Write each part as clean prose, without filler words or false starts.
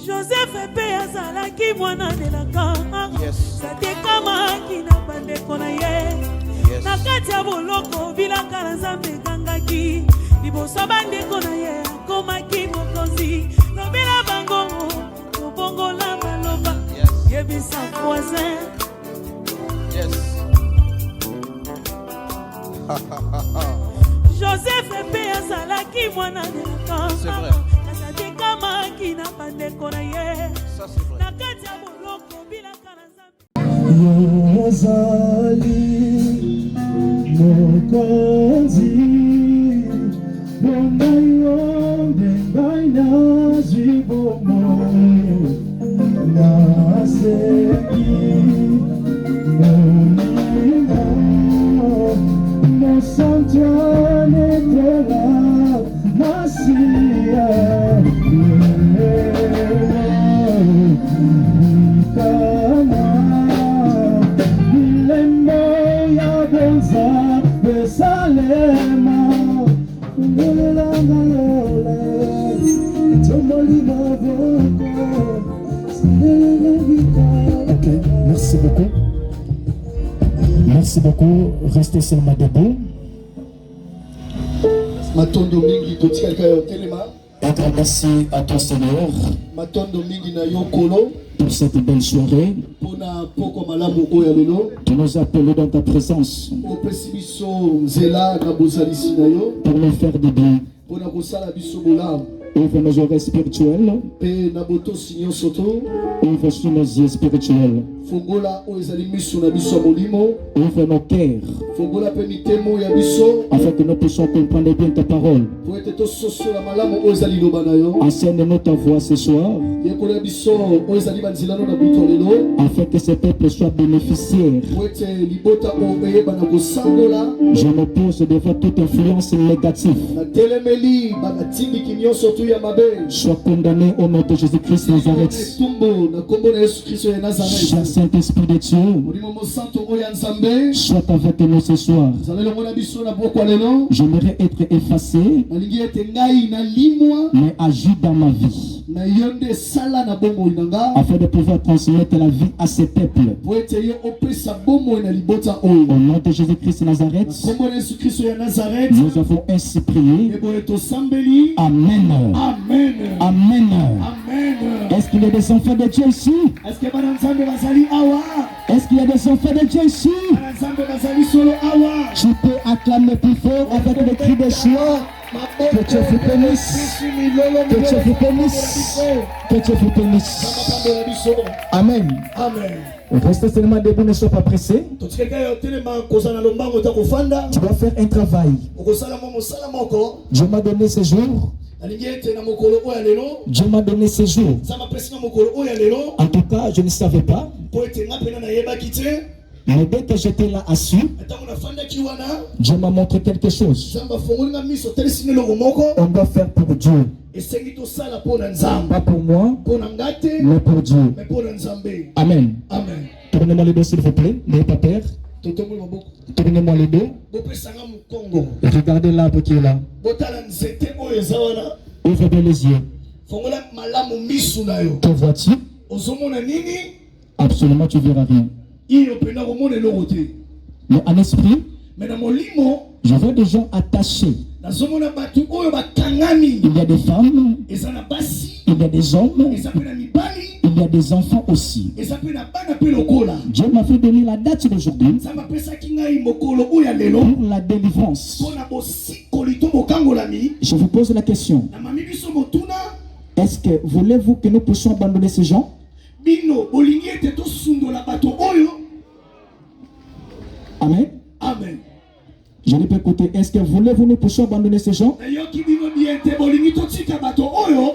Joseph pe azalaki mwana delaka. Satekamaki na bandeko na ye. Na kati ya boloko bilaka na Nzambe gangaki. Liboso bandeko na ye akomaki mokonzi. Lobela bango kobongola maloba. Yebisa voisin. Joseph pe azalaki mwana delaka. C'est vrai. Satekamaki na bandeko na ye. Ça c'est vrai. Na kati ya boloko bilaka na Nzambe. Yozali mokonzi Bongayo bengai nazwi bomoi Naseki molimo Mosantu anetela Masia Ok, merci beaucoup. Merci beaucoup. Restez seulement debout. Matondo mingi totika yo telema. Un grand merci à ton Seigneur Matondo mingi na yo kolo. pour cette belle soirée. Pona poko malamu oya lelo. Tu nous as appelés dans ta présence Opesi biso nzela na bozalisi na yo. pour nous faire du bien. Pona kosala biso bolamu. Ouvre nos oreilles spirituelles. Pe na boto sinyo soto. Ouvre sur nos yeux spirituels. Fongola o ezali miso na biso molimo. Ouvre nos cœurs Fongola pe mitemo ya biso. afin que nous puissions comprendre bien ta parole. Po ete to soso la malamu o ezali loba na yo. Enseigne-nous ta voix ce soir Yekola biso o ezali banzila no na buto lelo. afin que ce peuple soit bénéficiaire. Po ete libota o eyeba na kosangola. Je m'oppose devant toute influence négative. Na telemeli banatindiki nyonso tu ya mabe. Sois condamné au nom de Jésus-Christ Nazareth. Tumbo na kombo na Yesu Kristo ya Cher Nazareth. Saint-Esprit de Dieu, Molimo mosanto oya Nzambe. sois avec nous ce soir. Zalelo mona biso na boko lelo. J'aimerais être effacé, Nalingi ete ngai na limwa mais agis dans ma vie, na yonde sala na bomoi na nga. afin de pouvoir transmettre la vie à ce peuple. Po ete yo opesa bomoi na libota Au oyo. nom de Jésus-Christ Nazareth, Kombo na Yesu Kristo ya Nazareth. nous avons ainsi prié. Ebo eto sambeli. Amen. Amen. Amen. Amen. Est-ce qu'il y a des enfants de Dieu ici? Est-ce que bana Nzambe bazali awa? Est-ce qu'il y a des enfants de Dieu ici? Bana Nzambe bazali solo awa? Tu peux acclamer plus fort avec des cris de joie. Que Dieu vous bénisse. Que Dieu vous bénisse. Que Dieu vous bénisse. Amen. Amen. Restez seulement debout, ne sois pas pressé. Totikeka yo telema kozana lombango ta kofanda. Tu dois faire un travail. Okosala mo mosala moko. Dieu m'a donné ce jour. Nalingi ete na mokolo oya lelo. Dieu m'a donné ce jour. Nzambe apesi nga mokolo oya lelo. En tout cas, je ne savais pas. Po ete nga pena nayebaki te. Mais dès que j'étais là assis, Ntango nafandaki wana. Dieu m'a montré quelque chose. Nzambe afongoli nga miso otelisi nga eloko moko. On doit faire pour Dieu. Esengi tosala mpo na Nzambe. Pas pour moi, Mpo na nga te. mais pour Dieu. Mais mpo na Nzambe. Amen. Amen. Tournez-moi les deux, s'il vous plaît. N'ayez pas peur. Totomoli maboko. Tournez-moi les deux. Bopesanga mokongo. Et regardez l'arbre qui est là. Botala nzete oyo eza wana. Ouvre bien les yeux. Fongola malamu misu na yo. Que vois-tu? Ozomona nini? Absolument, tu verras rien. Iyo pena komona eloko te. Mais en esprit, Mais na molimo je vois des gens attachés. nazomona bato oyo bakangami. Il y a des femmes, Eza na basi. il y a des hommes, Eza pe na mibali. il y a des enfants aussi. Eza pe na bana pe lokola. Dieu m'a fait donner la date d'aujourd'hui Nzambe apesaki ngai mokolo oyo ya lelo. pour la délivrance. Mpona bosikoli to bokangolami. Je vous pose la question. Na mami biso motuna. Est-ce que voulez-vous que nous puissions abandonner ces gens? Bino bolingi ete tosundola bato oyo. Amen. Amen. Je ne peux écouter. Est-ce que voulez-vous nous puissions abandonner ces gens? Nayoki bino bien te bolingi totika bato oyo.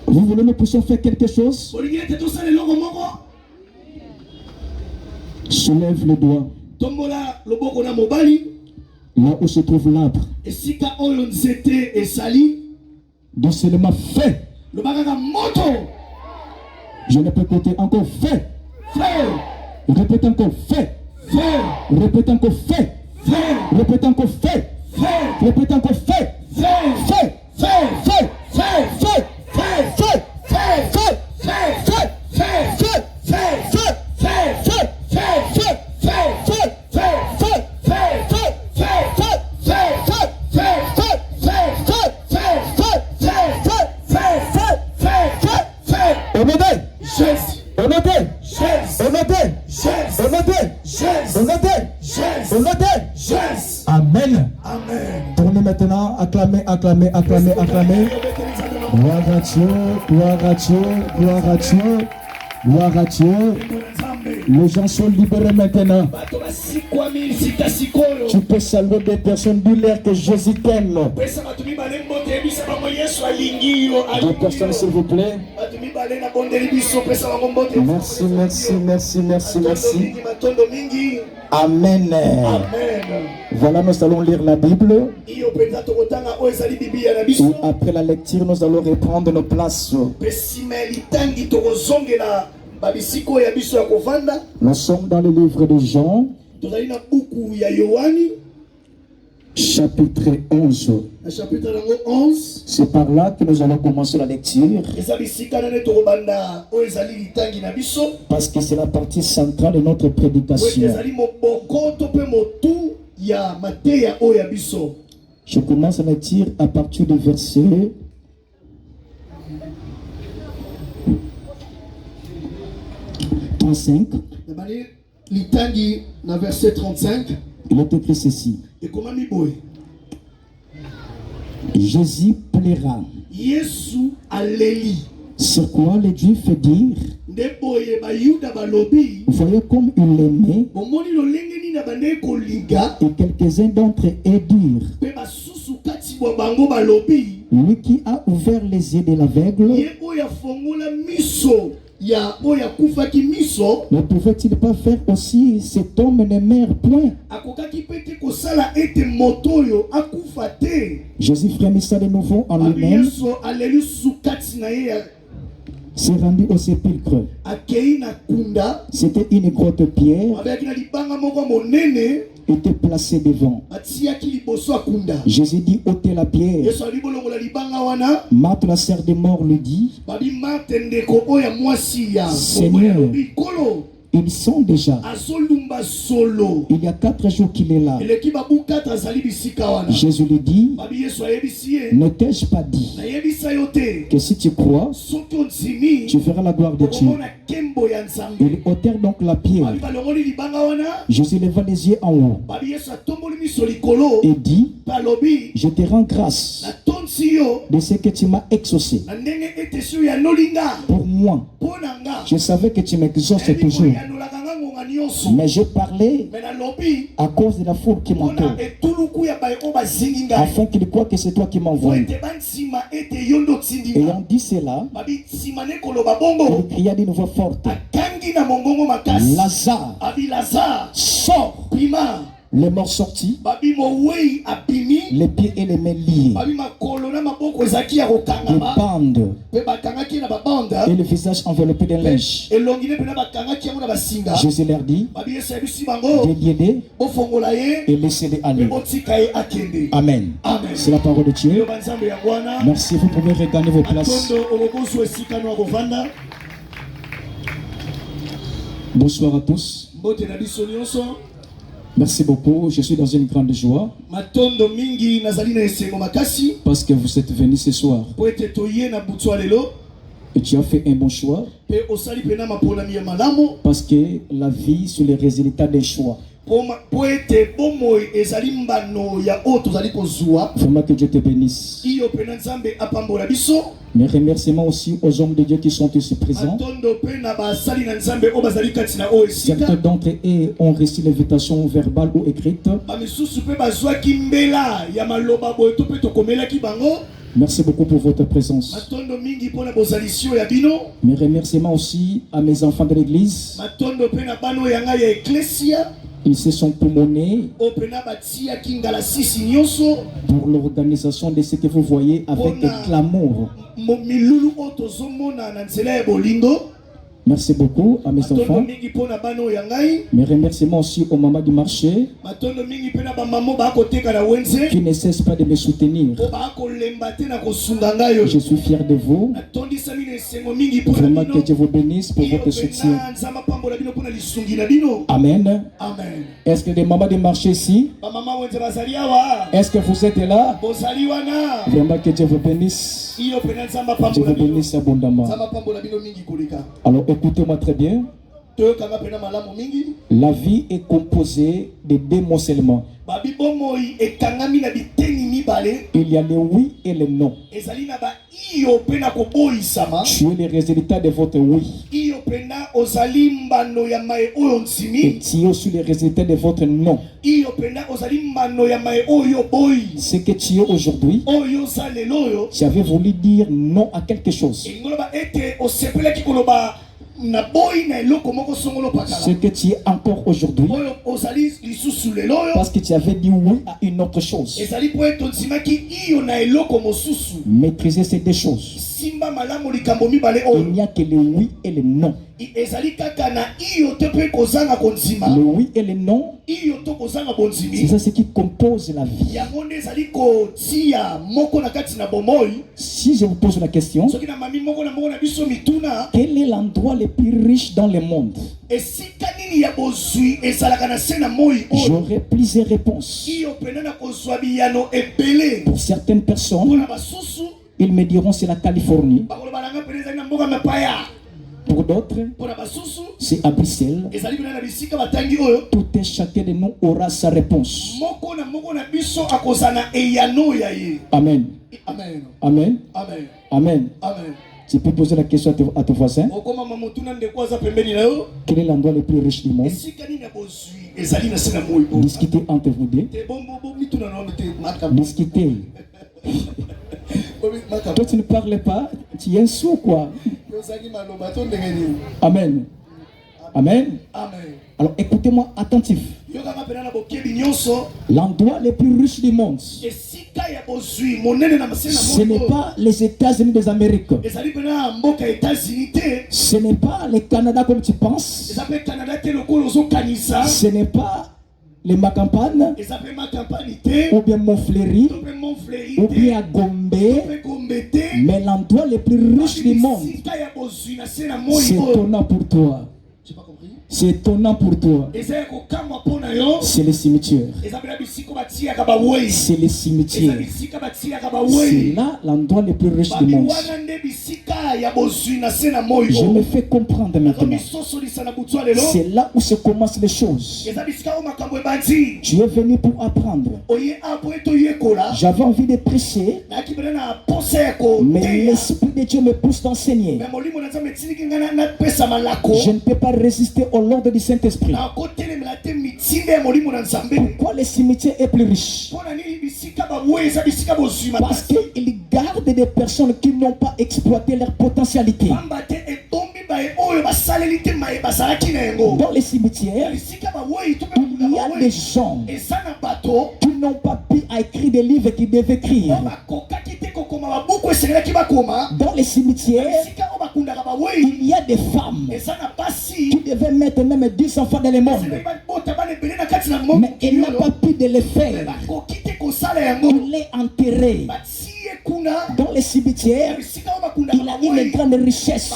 Vous voulez nous puissions faire quelque chose? Bolingi ete tosala eloko moko. Soulève le doigt. Tombola loboko na mobali. Là où se trouve l'arbre. Esika oyo nzete esali. Donc seulement fait. Lobaka moto. Je ne peux écouter encore fait. Feu. Répète encore fait. Feu. Répète encore fait. Feu. Répète encore fait. Feu. Répète encore fait. Feu. Fait. Feu. Fait. Feu. Fait. Feu. Fait. Honoté. Jésus. Honoté. Jésus. Honoté. Jésus. Honoté. Jésus. Honoté. Jésus. Amen. Amen. Tournez maintenant, acclamez, acclamez, acclamez, acclamez. Gloire à Dieu, gloire à Dieu, gloire à Dieu, gloire à Dieu. Les gens sont libérés maintenant. Tu peux saluer des personnes, dis-leur que Jésus t'aime. Deux personnes, s'il vous plaît. Merci, merci, merci, merci, merci. Amen. Voilà, nous allons lire la Bible. Et après la lecture, nous allons reprendre nos places. Nous sommes dans le livre de Jean, chapitre 11. C'est par là que nous allons commencer la lecture, parce que c'est la partie centrale de notre prédication. Je commence à lecture à partir du verset 35. Il est écrit ceci. Jésus plaira. Sur quoi les Juifs dirent, voyez comme il l'aimait. Et quelques-uns d'entre eux dirent, lui qui a ouvert les yeux de l'aveugle, ne pouvait-il pas faire aussi cet homme ne meurt point? Jésus frémissa de nouveau en lui-même, s'est rendu au sépulcre. C'était une grotte pierre, était placée devant. Jésus dit, ôtez la pierre. Marthe, la sœur des morts, lui dit, Seigneur, ils sont déjà. Il y a 4 jours qu'il est là. Jésus lui dit, ne t'ai-je pas dit que si tu crois, tu feras la gloire de Dieu? Ils ôtèrent donc la pierre. Jésus leva les yeux en haut et dit, je te rends grâce de ce que tu m'as exaucé. Pour moi, je savais que tu m'exauces toujours. Mais je parlais à cause de la foule qui m'entoure, afin qu'il croie que c'est toi qui m'envoies. Ayant dit cela, il cria d'une voix forte, Lazare, sors. Les morts sortis, les pieds et les mains liés, des bandes et le visage enveloppé d'un linge. Jésus leur dit, déliez-les et laissez-les aller. Amen. C'est la parole de Dieu. Merci, vous pouvez regagner vos places. Bonsoir à tous. Merci beaucoup, je suis dans une grande joie parce que vous êtes venus ce soir et tu as fait un bon choix, parce que la vie c'est le résultat des choix. Vraiment que Dieu te bénisse. Mes remerciements aussi aux hommes de Dieu qui sont ici présents. Certains d'entre eux ont reçu l'invitation verbale ou écrite. Merci beaucoup pour votre présence. Mes remerciements aussi à mes enfants de l'église. Ils se sont promenés pour l'organisation de ce que vous voyez avec glamour. Merci beaucoup à mes enfants. Mes remerciements aussi aux mamans du marché qui ne cessent pas de me soutenir. Je suis fier de vous. Vraiment que Dieu vous bénisse pour votre soutien. Amen. Est-ce que des mamans du marché ici? Est-ce que vous êtes là? Vraiment que Dieu vous bénisse. Je vous bénisse abondamment. Alors écoutez-moi très bien. La vie est composée de deux mots seulement. Il y a le oui et le non. Tu es le résultat de votre oui. Et tu es aussi le résultat de votre non. Ce que tu es aujourd'hui, tu avais voulu dire non à quelque chose. Ce que tu es encore aujourd'hui, parce que tu avais dit oui à une autre chose. Maîtriser ces deux choses. Il n'y a que le oui et le non. Le oui et le non, c'est ça ce qui compose la vie. Si je vous pose la question, quel est l'endroit le plus riche dans le monde? J'aurai plusieurs réponses. Pour certaines personnes, ils me diront c'est la Californie. Pour d'autres, c'est à Bruxelles. Tout et chacun de nous aura sa réponse. Amen. Amen. Amen. Tu peux poser la question à ton voisin. Quel est l'endroit le plus riche du monde? Discutez entre vous deux. Discutez. Toi tu ne parles pas, tu es un sourd quoi. Amen. Amen. Alors écoutez-moi attentif. L'endroit le plus riche du monde, ce n'est pas les États-Unis des Amériques. Ce n'est pas le Canada comme tu penses. Ce n'est pas les Macampanes, ou bien Montfleury, ou bien à Gombe. Mais l'endroit le plus riche du monde, c'est étonnant pour toi. C'est étonnant pour toi. C'est le cimetière. C'est le cimetière. C'est là l'endroit le plus riche du monde. Je me fais comprendre maintenant. C'est là où se commencent les choses. Tu es venu pour apprendre. J'avais envie de prêcher, mais l'Esprit de Dieu me pousse d'enseigner. Je ne peux pas résister au l'ordre du Saint-Esprit. Pourquoi le cimetière est plus riche? Parce qu'il garde des personnes qui n'ont pas exploité leur potentialité. Dans les cimetières, il y a des gens qui n'ont pas pu écrire des livres qu'ils devaient écrire. Dans les cimetières, il y a des femmes qui devaient mettre même 10 enfants dans le monde. Mais elle n'a pas pu de le faire. Il est enterré. Dans les cimetières, il a une grande richesse.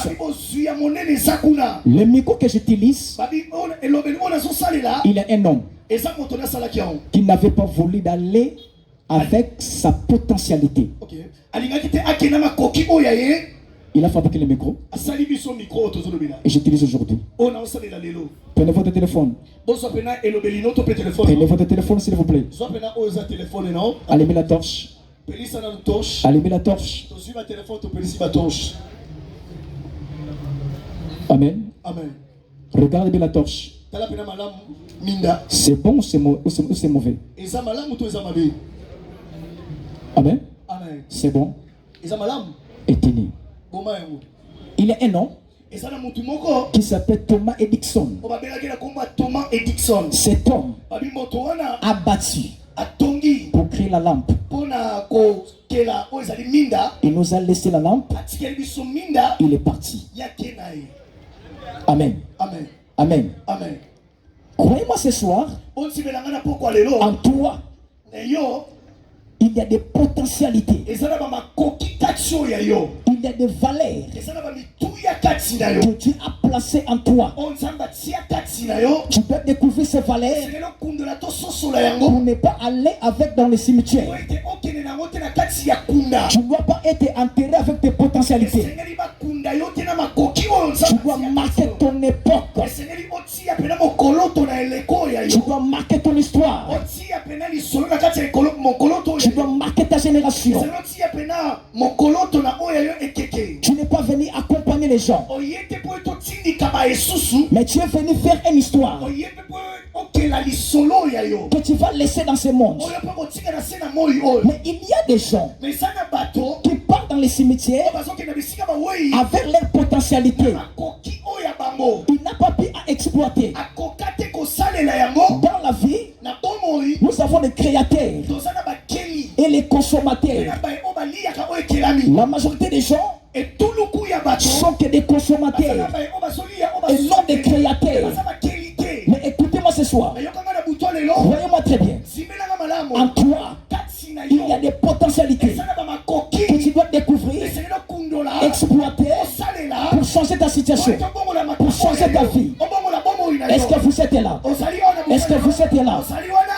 Le micro que j'utilise, il y a un homme qui n'avait pas voulu d'aller avec sa potentialité. Il a fabriqué le micro et j'utilise aujourd'hui. Prenez votre téléphone. Prenez votre téléphone s'il vous plaît. Allumez la torche. Allumez la torche. Amen. Regardez bien la torche. C'est bon ou c'est mauvais? Amen. C'est bon. Et tenez. Il y a un homme qui s'appelle Thomas Edison. Cet homme a bâti pour créer la lampe. Il nous a laissé la lampe. Il est parti. Amen. Croyez-moi ce soir, en toi, il y a des potentialités. Il y a des valeurs que Dieu a placées en toi. Tu peux découvrir ces valeurs pour ne pas aller avec dans le cimetière. Tu ne dois pas être enterré avec tes potentialités. Tu dois marquer ton époque. Tu dois marquer ton histoire. Tu dois marquer ta génération. Tu n'es pas venu accompagner les gens, mais tu es venu faire une histoire que tu vas laisser dans ce monde. Mais il y a des gens qui partent dans les cimetières avec leur potentialité. Il n'a pas pu exploiter. Dans la vie, nous avons des créateurs et les consommateurs. La majorité des gens sont que des consommateurs et non des créateurs. Mais écoutez-moi ce soir, voyez-moi très bien, en toi il y a des potentialités que tu dois découvrir, exploiter pour changer ta situation, pour changer ta vie. Est-ce que vous êtes là? Est-ce que vous êtes là?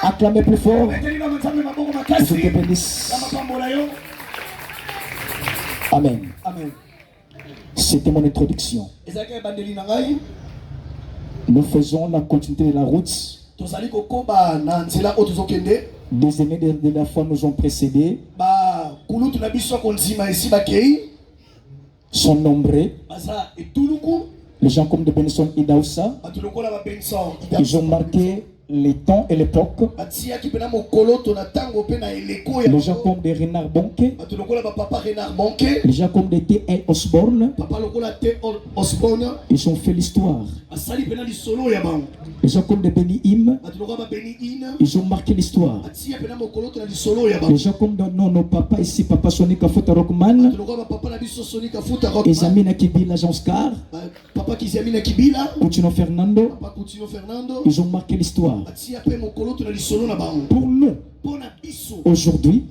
Acclamez plus fort. Je te bénisse. Amen. C'était mon introduction. Nous faisons la continuité de la route. Des aînés de la foi nous ont précédés. Sont nombreux. Les gens comme de Benson Idaoussa, ils ont marqué les temps et l'époque. Les gens comme des Renard Bonke, les gens comme des T.L. Osborne, ils ont fait l'histoire. Les gens comme des Benny Him, ils ont marqué l'histoire. Les gens comme nos papas ici, Papa Sonika Fouta Rockman, Ezamina Kibila Jean Oscar, Coutinho Fernando, ils ont marqué l'histoire. Pour nous, aujourd'hui,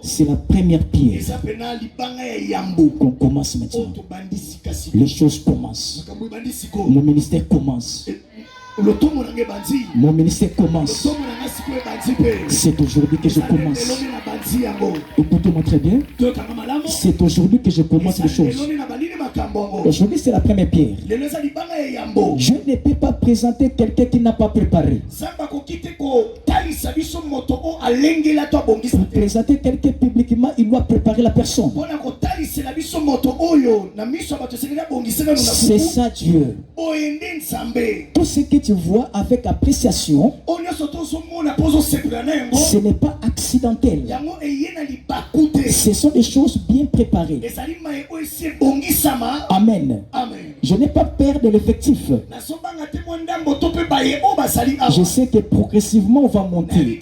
c'est la première pierre qu'on commence maintenant. Les choses commencent. Mon ministère commence. Mon ministère commence. C'est aujourd'hui que je commence. Écoutez-moi très bien. C'est aujourd'hui que je commence les choses. Aujourd'hui, c'est la première pierre. Je ne peux pas présenter quelqu'un qui n'a pas préparé. Pour présenter quelqu'un publiquement, il doit préparer la personne. C'est ça Dieu. Tout ce que tu vois avec appréciation, ce n'est pas accidentel. Ce sont des choses bien préparées. Amen. Je n'ai pas peur de l'effectif. Je sais que progressivement on va monter.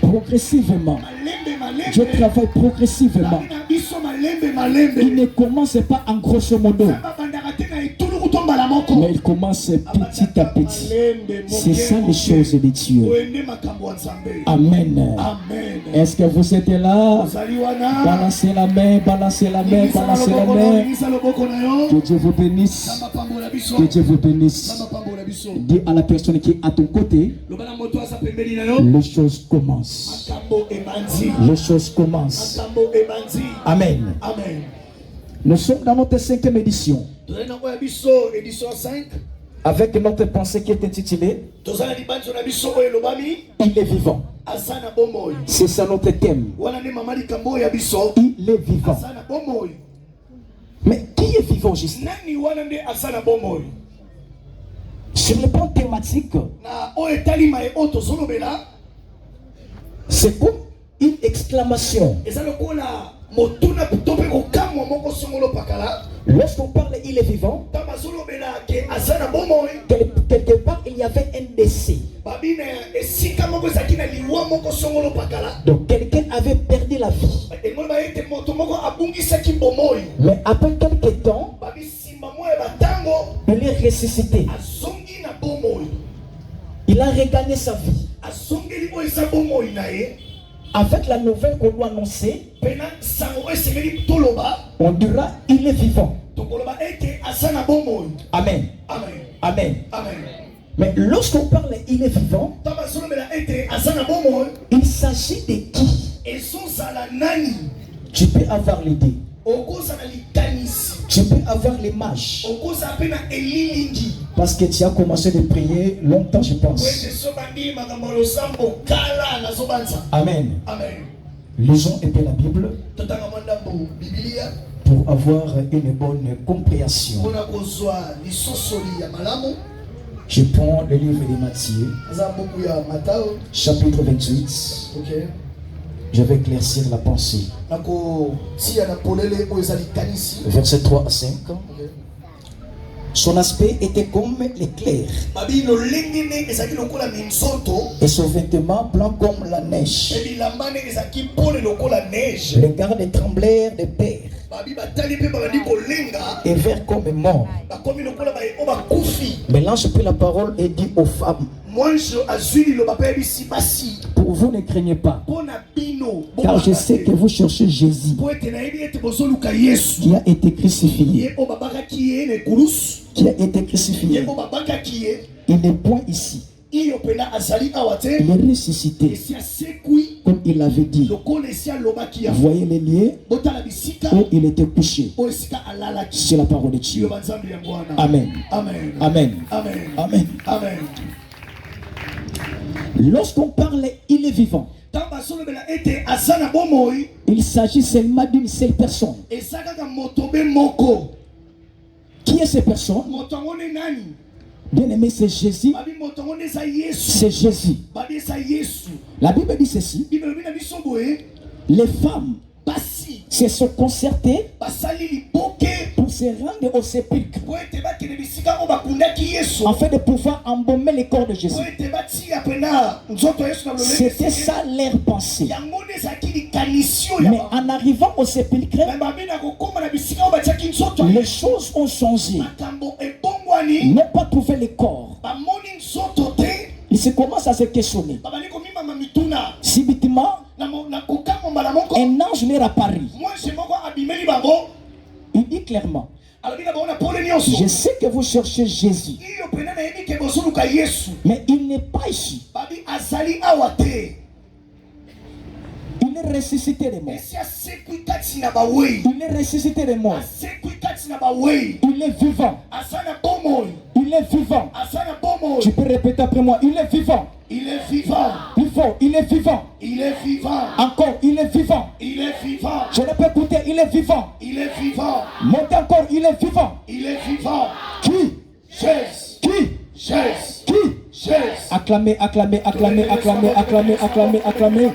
Progressivement. Je travaille progressivement. Il ne commence pas en grosso modo, mais il commence petit à petit. C'est ça les choses de Dieu. Amen. Est-ce que vous êtes là? Balancez la main, balancez la main, balancez la main. Que Dieu vous bénisse. Que Dieu vous bénisse. Dis à la personne qui est à ton côté, les choses commencent. Les choses commencent. Amen. Nous sommes dans notre 5e édition. Avec notre pensée qui est intitulée Il est vivant. C'est ça notre thème. Il est vivant. Mais qui est vivant juste? Sur le plan thématique, c'est comme une exclamation. Lorsqu'on parle il est vivant, quelque part il y avait un décès. Donc quelqu'un avait perdu la vie. Mais après quelques temps, il est ressuscité. Il a regagné sa vie. Avec la nouvelle qu'on doit annoncer, on dira il est vivant. Amen. Amen. Mais lorsqu'on parle il est vivant, il s'agit de qui? Tu peux avoir l'idée. Tu peux avoir l'image. Parce que tu as commencé de prier longtemps, je pense. Amen. Lisons un peu la Bible pour avoir une bonne compréhension. Je prends le livre de Matthieu, chapitre 28. Je vais éclaircir la pensée. Verset 3 à 5. Son aspect était comme l'éclair. Et son vêtement blanc comme la neige. Les gardes tremblèrent de peur. Et vers comme mort. Mais l'ange prit la parole et dit aux femmes: pour vous ne craignez pas, car je sais que vous cherchez Jésus qui a été crucifié. Qui a été crucifié. Il n'est point ici. Il est ressuscité, comme il l'avait dit. Voyez les lieux où il était couché. C'est la parole de Dieu. Amen. Amen. Amen. Amen. Lorsqu'on parle, il est vivant. Il s'agit seulement d'une seule personne. Qui est cette personne? Bien aimé, c'est Jésus. C'est Jésus. La Bible dit ceci: les femmes se sont concertées pour se rendre au sépulcre afin de pouvoir embaumer le corps de Jésus. C'était ça leur pensée. Mais en arrivant au sépulcre, les choses ont changé. Ils n'ont pas trouvé le corps. Ils se commencent à se questionner. Subitement, un ange leur apparaît. Il dit clairement: je sais que vous cherchez Jésus, mais il n'est pas ici. Il est ressuscité des morts. Il est ressuscité des morts. Il est vivant. Il est vivant. Tu peux répéter après moi: il est vivant. Il est vivant. Plus fort: il est vivant. Il est vivant. Encore: il est vivant. Il est vivant. Je ne peux écouter: il est vivant. Il est vivant. Montez encore: il est vivant. Il est vivant. Qui? Jésus. Qui? Jésus. Qui? Jésus. Acclamez, acclamez, acclamez, acclamez, acclamez, acclamez, acclamez.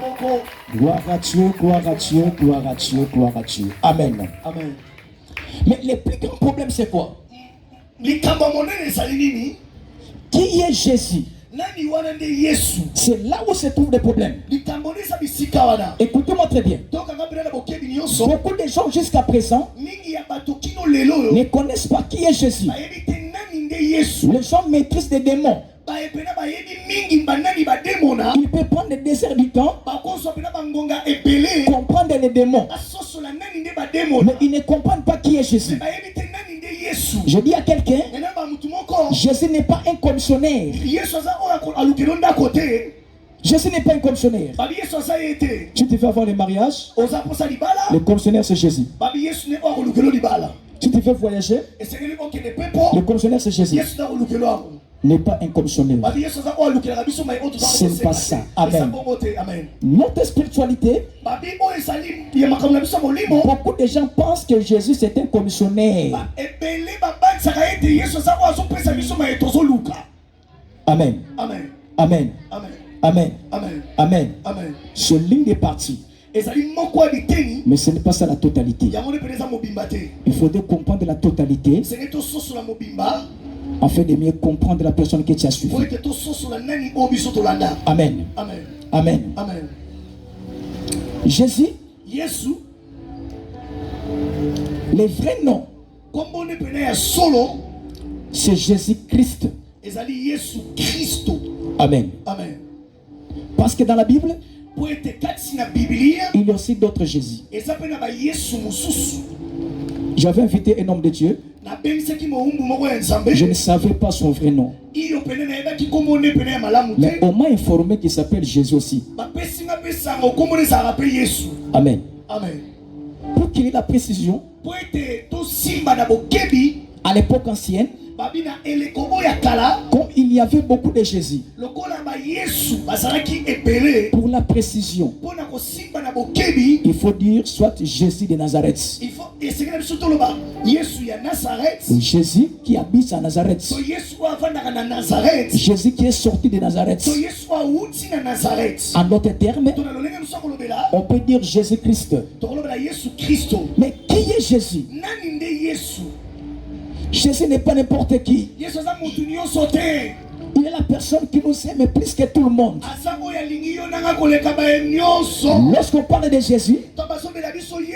Gloire à Dieu, gloire à Dieu, gloire à Dieu, gloire à Dieu. Amen. Amen. Mais le plus grand problème, c'est quoi? Qui est Jésus? C'est là où se trouvent des problèmes. Écoutez-moi très bien. Beaucoup de gens jusqu'à présent ne connaissent pas qui est Jésus. Les gens maîtrisent des démons. Il peut prendre des déserts du temps, comprendre les démons, mais ils ne comprennent pas qui est Jésus. Je dis à quelqu'un: Jésus n'est pas un commissionnaire. Jésus n'est pas un commissionnaire. Tu te fais avoir le mariage, le commissionnaire c'est Jésus. Tu te fais voyager, le commissionnaire c'est Jésus. N'est pas un commissionnaire. C'est pas ça. Amen. Notre spiritualité, beaucoup de gens pensent que Jésus c'est un commissionnaire. Amen. Amen. Amen. Amen. Amen. Amen. Ce ligne est parti. Mais ce n'est pas ça la totalité. Il faudrait comprendre la totalité afin de mieux comprendre la personne que tu as suivie. Amen. Amen. Amen. Amen. Jésus, le vrai nom, c'est Jésus-Christ. Amen. Amen. Parce que dans la Bible, il y a aussi d'autres Jésus. J'avais invité un homme de Dieu. Je ne savais pas son vrai nom. Mais on m'a informé qu'il s'appelle Jésus aussi. Amen. Amen. Pour qu'il y ait la précision, à l'époque ancienne, comme il y avait beaucoup de Jésus, pour la précision, il faut dire soit Jésus de Nazareth, ou Jésus qui habite à Nazareth, Jésus qui est sorti de Nazareth. En d'autres termes, on peut dire Jésus-Christ. Mais qui est Jésus? Jésus n'est pas n'importe qui. Il est la personne qui nous aime plus que tout le monde. Lorsqu'on parle de Jésus,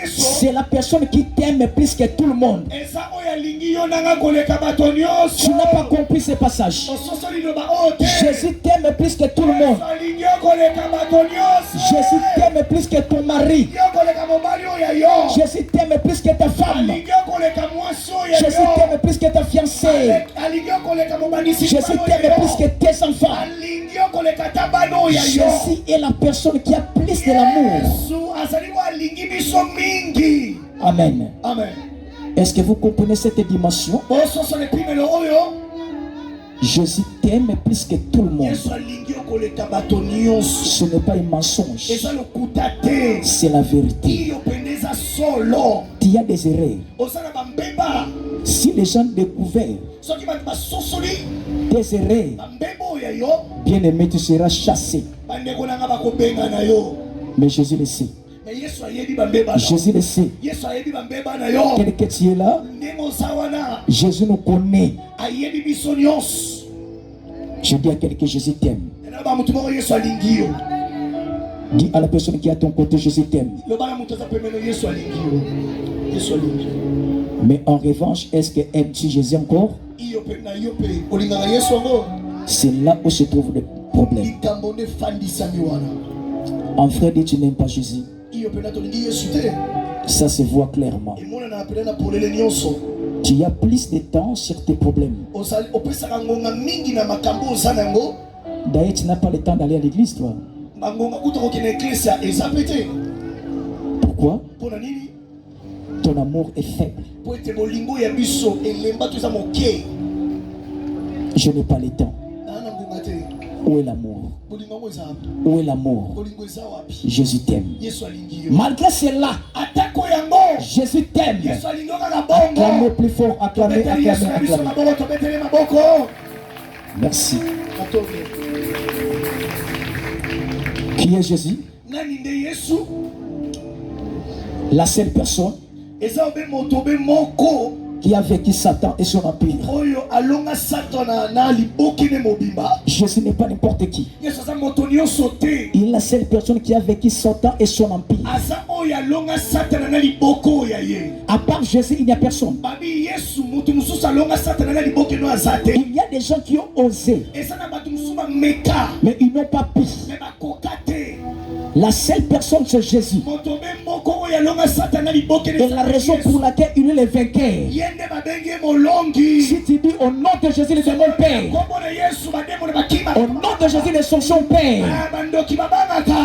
c'est la personne qui t'aime plus que tout le monde. Tu n'as pas compris ce passage. Jésus t'aime plus que tout le monde. Jésus t'aime plus que ton mari. Jésus t'aime plus que ta femme. Jésus t'aime plus que ta fiancée. Jésus t'aime plus que tes enfants. Jésus est la personne qui a plus de l'amour. Amen. Amen. Est-ce que vous comprenez cette dimension? Jésus t'aime plus que tout le monde. Ce n'est pas un mensonge. C'est la vérité. Il y a des erreurs. Si les gens découvrent tes erreurs, bien aimé, tu seras chassé. Mais Jésus le sait. Jésus le sait. Quel que tu es là, Jésus nous connaît. Je dis à quelqu'un, Jésus t'aime. Dis à la personne qui est à ton côté, Jésus t'aime. Mais en revanche, est-ce que aimes-tu Jésus encore? C'est là où se trouve le problème. En frère, dit tu n'aimes pas Jésus. Ça se voit clairement. Tu as plus de temps sur tes problèmes. D'ailleurs, tu n'as pas le temps d'aller à l'église, toi. Pourquoi? Ton amour est faible. Je n'ai pas le temps. Où est l'amour? Où est l'amour? Jésus t'aime. Malgré cela, Jésus t'aime. Acclamez plus fort, acclamez, acclamez, acclamez. Merci. Qui est Jésus? La seule personne qui a vécu Satan et son empire. Jésus n'est pas n'importe qui. Il est la seule personne qui a vécu Satan et son empire. À part Jésus, il n'y a personne. Il y a des gens qui ont osé, mais ils n'ont pas pu. La seule personne, c'est Jésus. Et la raison pour laquelle il est le vainqueur. Si tu dis au nom de Jésus, il est mon Père. Au nom de Jésus, il est son Père.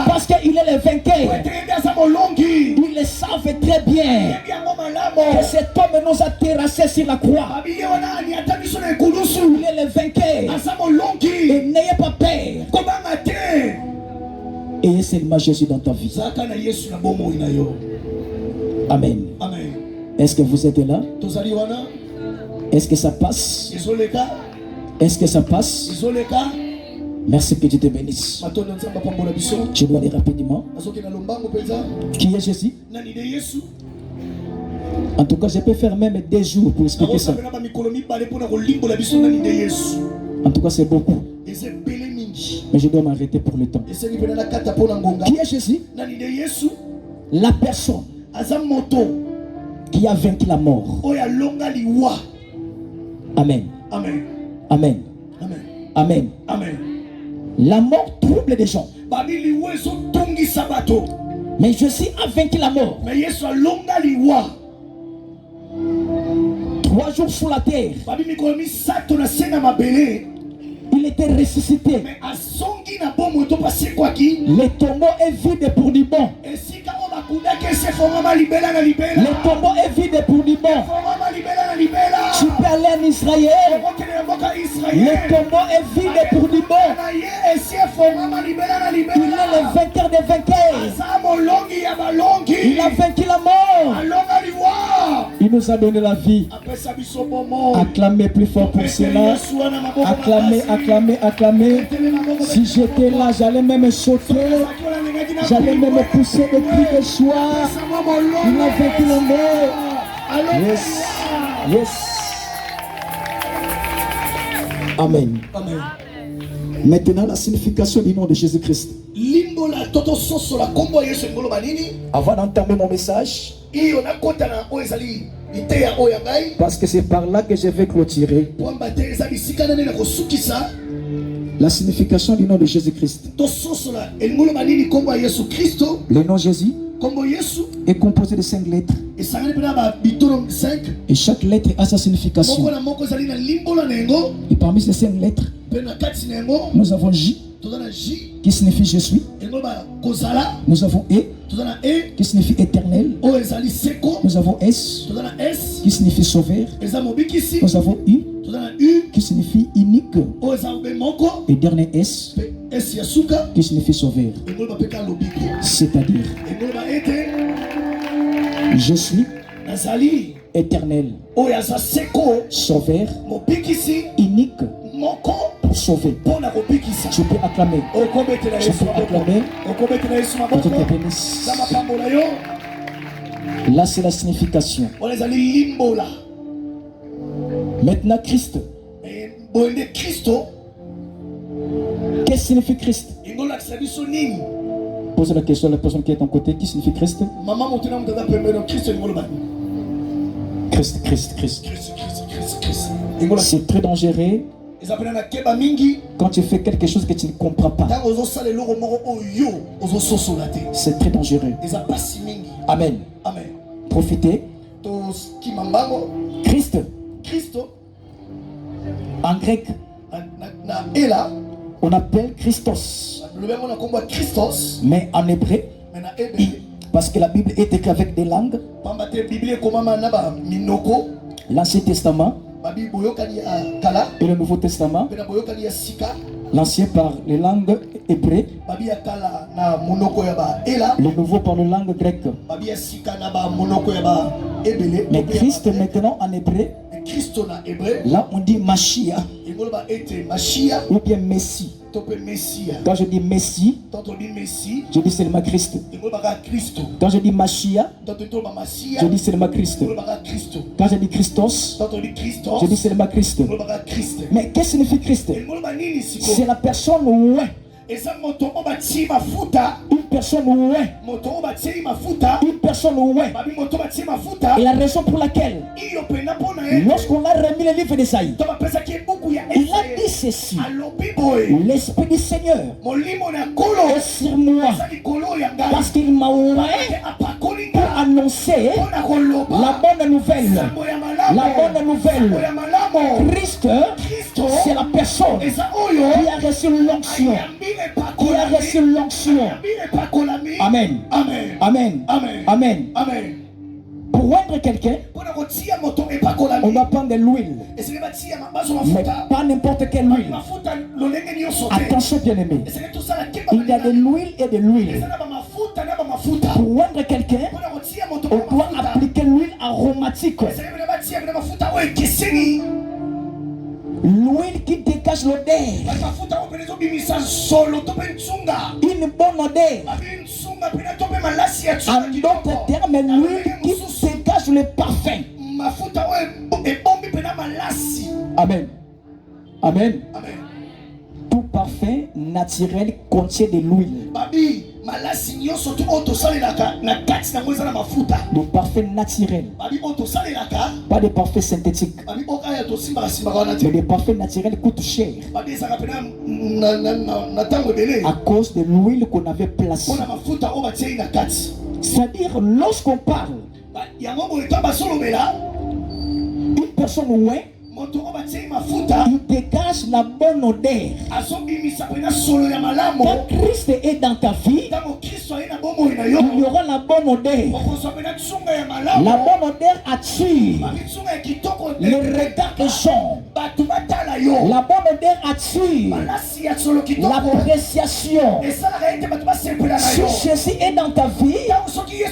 Parce qu'il est le vainqueur. Ils le savent très bien que cet homme nous a terrassés sur la croix. Il est le vainqueur. Et n'ayez pas peur. Et seulement Jésus dans ta vie. Amen. Amen. Est-ce que vous êtes là? Est-ce que ça passe? Est-ce que ça passe? Merci, que Dieu te bénisse. Je dois aller rapidement. Qui est Jésus? En tout cas, je peux faire même 2 jours pour expliquer ça. En tout cas, c'est beaucoup. Mais je dois m'arrêter pour le temps. Qui est Jésus? La personne qui a vaincu la mort. Amen. Amen. Amen. Amen. Amen. Amen. La mort trouble les gens. Mais Jésus a vaincu la mort. 3 jours sur la terre. Il était ressuscité. Le tombeau est vide pour du bon. Le tombeau est vide pour du bon. Tu peux aller en Israël. Le tombeau est vide pour du bon. Il est le vainqueur des vainqueurs. Il a vaincu la mort. Il nous a donné la vie. Acclamez plus fort pour cela. Acclamez, acclamez, acclamez. Si j'étais là, j'allais même sauter. J'allais même pousser des cris de joie. Il a vaincu la mort. Yes. Yes. Amen. Amen. Maintenant, la signification du nom de Jésus-Christ. Avant d'entamer mon message, parce que c'est par là que je vais clôturer. La signification du nom de Jésus-Christ. Le nom Jésus est composé de 5 lettres. Et chaque lettre a sa signification. Et parmi ces 5 lettres, nous avons J qui signifie je suis. Nous avons E qui signifie éternel. Nous avons S qui signifie sauveur. Nous avons U qui signifie unique. Et dernier S qui signifie sauveur. C'est-à-dire, je suis éternel, sauveur, unique, pour sauver. Tu peux acclamer. Tu peux acclamer. Que Dieu te bénisse. Là, c'est la signification. Maintenant, Christ. Qu'est-ce que signifie Christ? Pose la question à la personne qui est à ton côté. Qui signifie Christ? Christ, Christ, Christ. C'est très dangereux quand tu fais quelque chose que tu ne comprends pas. C'est très dangereux. Amen. Profitez. Christ. En grec, on appelle Christos. Mais en hébreu, parce que la Bible est écrite avec des langues, l'Ancien Testament et le Nouveau Testament, l'Ancien par les langues hébreues, le Nouveau par les langues grecques. Mais Christ maintenant en hébreu, là on dit Mashiach ou bien Messie. Quand je dis Messie, je dis seulement Christ. Quand je dis Mashiach, je dis seulement Christ. Quand je dis Christos, je dis seulement Christ. Mais qu'est-ce que signifie Christ? C'est la personne où une personne où une personne où et la raison pour laquelle lorsqu'on a remis le livre d'Ésaïe, il a dit ceci: l'Esprit du Seigneur est sur moi parce qu'il m'a ouvert pour annoncer la bonne nouvelle. La bonne nouvelle. Christ, c'est la personne qui a reçu l'onction. Qui a reçu l'onction. Amen. Amen. Amen. Pour oindre quelqu'un, on va prendre de l'huile. Mais pas n'importe quelle huile. Attention bien aimé. Il y a de l'huile et de l'huile. Pour oindre quelqu'un, on doit appliquer l'huile aromatique. L'huile qui dégage l'odeur. Une bonne odeur. En d'autres termes, l'huile qui dégage le parfum. Amen. Amen. Tout parfum naturel contient de l'huile. Le parfum naturel. Pas de parfum synthétique. Mais le parfum naturel coûte cher. À cause de l'huile qu'on avait placée. C'est-à-dire, lorsqu'on parle, une personne ouée il dégage la bonne odeur. Quand Christ est dans ta vie, il y aura la bonne odeur. La bonne odeur attire le regard des gens. La bonne odeur attire l'appréciation. Si Jésus est dans ta vie, tu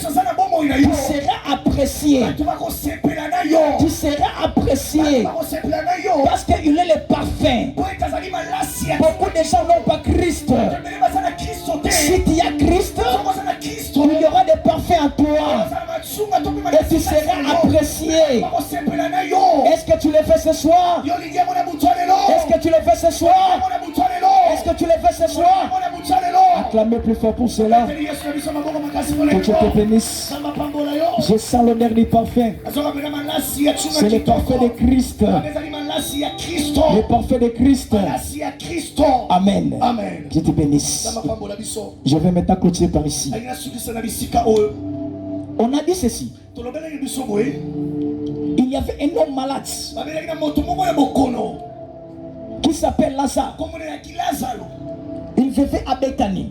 seras apprécié. Tu seras apprécié parce qu'il est le parfum. Beaucoup de gens n'ont pas Christ. Si tu as Christ, il y aura des parfums en toi et tu seras apprécié. Est-ce que tu le fais ce soir? Est-ce que tu le fais ce soir? Est-ce que tu le fais ce soir? Acclamez plus fort pour cela. Que Dieu te bénisse. Je sens l'honneur du parfum. C'est le parfum de Christ. Le parfum de Christ. Amen. Je te bénisse. Je vais maintenant continuer par ici. On a dit ceci. Il y avait un homme malade qui s'appelle Lazare. Il vivait à Béthanie.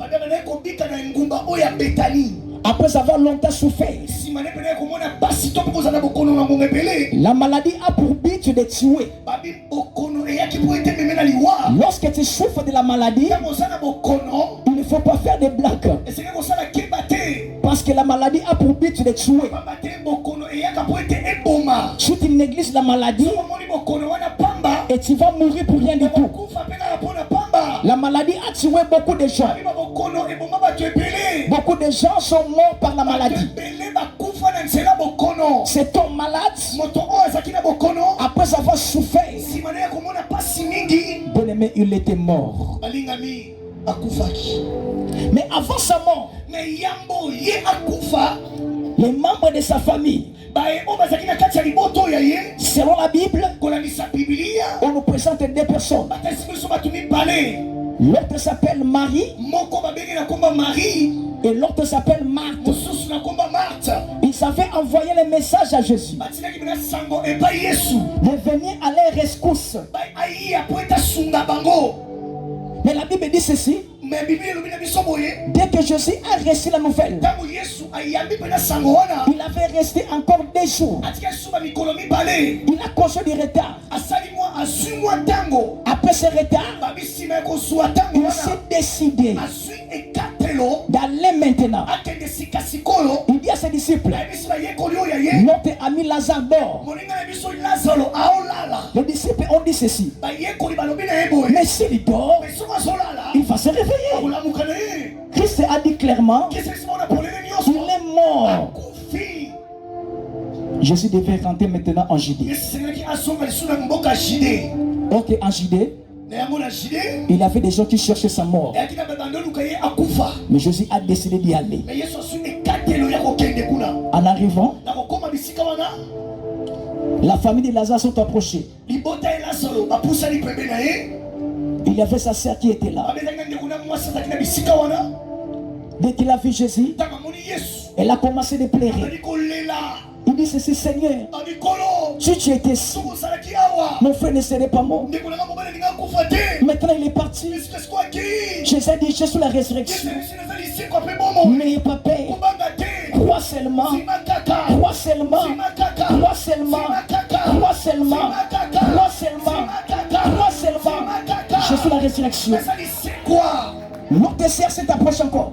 Après avoir longtemps souffert, la maladie a pour but de tuer. Lorsque tu souffres de la maladie, il ne faut pas faire de blagues. Parce que la maladie a pour but de tuer. Si tu négliges la maladie, et tu vas mourir pour rien du tout. La maladie a tué beaucoup de gens. Beaucoup de gens sont morts par la maladie. Cet homme malade, après avoir souffert, bon aimé, il était mort. Mais avant sa mort, les membres de sa famille, selon la Bible, on nous présente deux personnes. L'autre s'appelle Marie et l'autre s'appelle Marthe. Ils avaient envoyé le message à Jésus de venir à leur rescousse. Mais la Bible dit ceci. Dès que Jésus a reçu la nouvelle, il avait resté encore 2 jours. Il a causé du retard. Après ce retard, il s'est décidé d'aller maintenant. Il dit à ses disciples, notre ami Lazare dort. Les disciples ont dit ceci, mais s'il dort, il va se réveiller. Christ a dit clairement, il est mort. Jésus devait rentrer maintenant en Judée. Ok, en Judée, il y avait des gens qui cherchaient sa mort. Mais Jésus a décidé d'y aller. En arrivant, la famille de Lazare sont approchés. Il y avait sa sœur qui était là. Dès qu'il a vu Jésus, elle a commencé de pleurer. Il dit ceci, Seigneur, si tu étais ici, mon frère ne serait pas mort. Maintenant il est parti. Jésus a dit, je suis la résurrection. Mais papa, crois seulement, crois seulement, crois seulement, crois seulement, crois seulement, crois seulement. Je suis la résurrection. L'autre sœur s'est approché encore.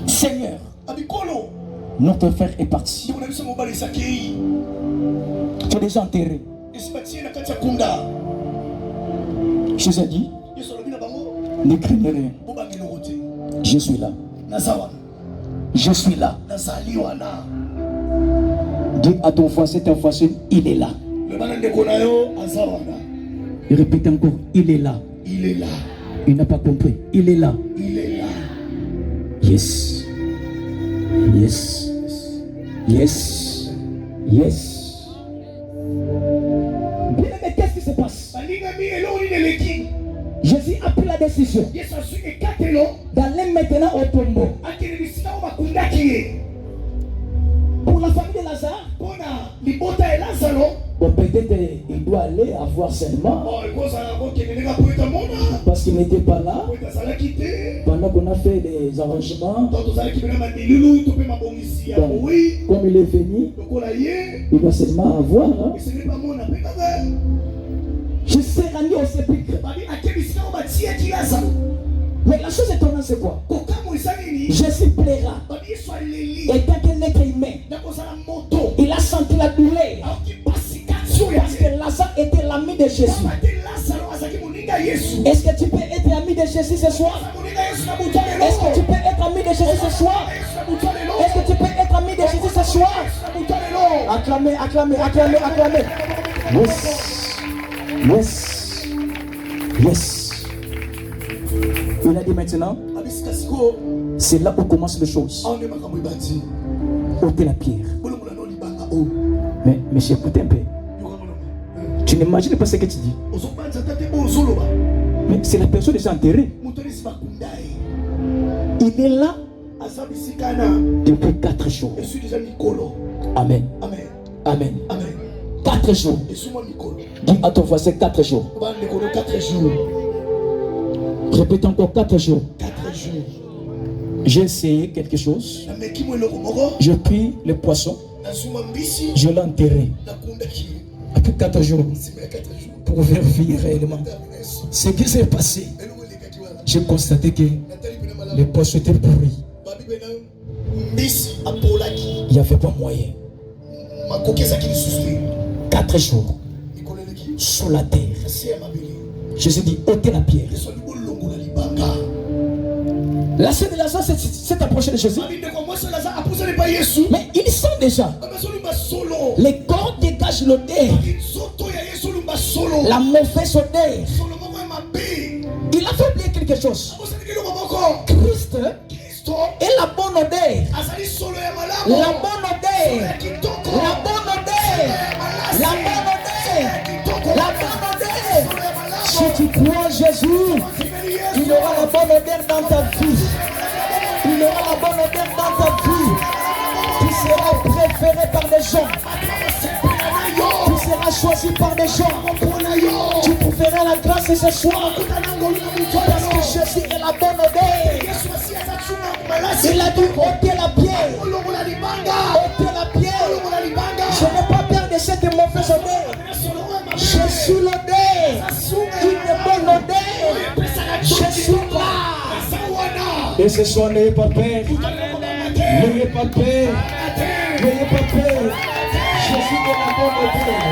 Seigneur, notre frère est parti. Tu es déjà enterré. Jésus a dit, ne craignez rien. Je suis là. Je suis là. Dis à ton voisin, ta voisine, il est là. Et répète encore, il est là. Il est là. Il n'a pas compris. Il est là. Il est là. Yes. Yes. Yes. Yes. Bien, mais qu'est-ce qui se passe? Jésus a pris la décision d'aller maintenant au tombeau. Pour la famille de Lazare, Bon, peut-être il doit aller avoir seulement parce qu'il n'était pas là pendant qu'on a fait des arrangements. Donc, comme il est venu, il doit seulement avoir. Hein. Je sais rendu au sépulcre. Mais la chose étonnante, c'est quoi? Jésus plaira. Et tant qu'un être humain, il a senti la douleur. Parce que Lazare était l'ami de Jésus. Est-ce que tu peux être ami de Jésus ce soir? Est-ce que tu peux être ami de Jésus ce soir? Est-ce que tu peux être ami de Jésus ce soir? Acclamez, acclamez, acclamez, acclamez. Yes. Yes. Yes. Il a dit maintenant, c'est là où commencent les choses. Ôtez la pierre. Mais écoutez un peu. Tu n'imagines pas ce que tu dis. Mais c'est la personne déjà enterrée. Il est là depuis 4 jours. Amen. Amen. 4 jours. Dis à ton voisin 4 jours. Répète encore 4 jours. J'ai essayé quelque chose. J'ai pris le poisson. Je l'ai enterré. Après 4 jours. Pour vérifier réellement ce qui s'est passé. J'ai constaté que le poisson était pourri. Il n'y avait pas moyen. 4 jours. Sur la terre. Jésus dit, ôtez la pierre. La scène de Lazare s'est approchée de Jésus. Mais ils sont déjà. Les corps dégagent l'odeur. La mauvaise odeur. Il a fait oublier quelque chose. Christ est la bonne odeur. La bonne odeur. La bonne odeur. La bonne odeur. La bonne odeur. Si tu crois en Jésus, il aura la bonne odeur dans ta vie. Il aura la bonne odeur dans ta vie. Tu seras préféré par des gens. Tu seras choisi par des gens. Tu trouveras la grâce ce soir. Parce que Jésus est la bonne odeur. Il a dit ôtez la pierre. Ôtez la pierre. Je n'ai pas peur de cette mauvaise odeur. Je suis l'odeur. Une bonne odeur. Je suis là. Et ce soir, n'ayez pas peur. N'ayez pas peur. N'ayez pas peur. Jésus est la bonne odeur.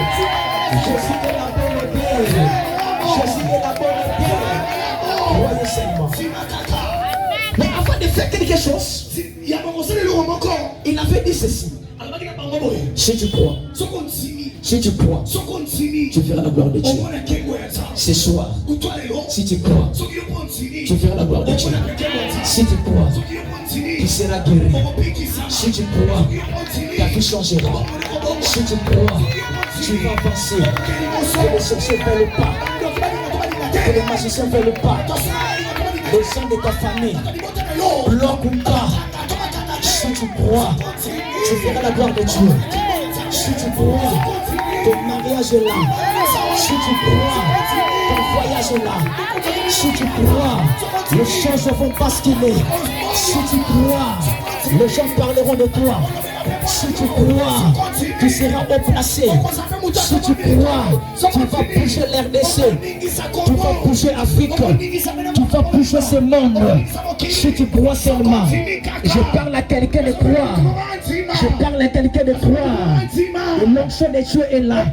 Jésus est la bonne odeur. Jésus est la bonne odeur. Croyez seulement. Mais avant de faire quelque chose, il avait dit ceci. Si tu crois, si tu crois, tu verras la gloire de Dieu. Ce soir, si tu crois, tu verras la gloire de Dieu. Si tu crois, tu seras guéri. Si tu crois, ta vie changera. Si tu crois, tu vas avancer. Que les sorciers fassent le pas. Que les magiciens fassent le pas. Les gens de ta famille, bloquent ou pas. Si tu crois, tu verras la gloire de Dieu. Si tu crois, ton mariage est là. Si tu crois, ton voyage est là. Si tu crois, les choses vont basculer. Si tu crois, les gens parleront de toi. Si tu crois, tu seras haut placé. Si tu crois, tu vas bouger l'RDC. Tu vas bouger l'Afrique. Tu vas bouger ce monde. Si tu crois seulement. Je parle à quelqu'un de croire. Je parle à quelqu'un de croire. L'onction de Dieu est là.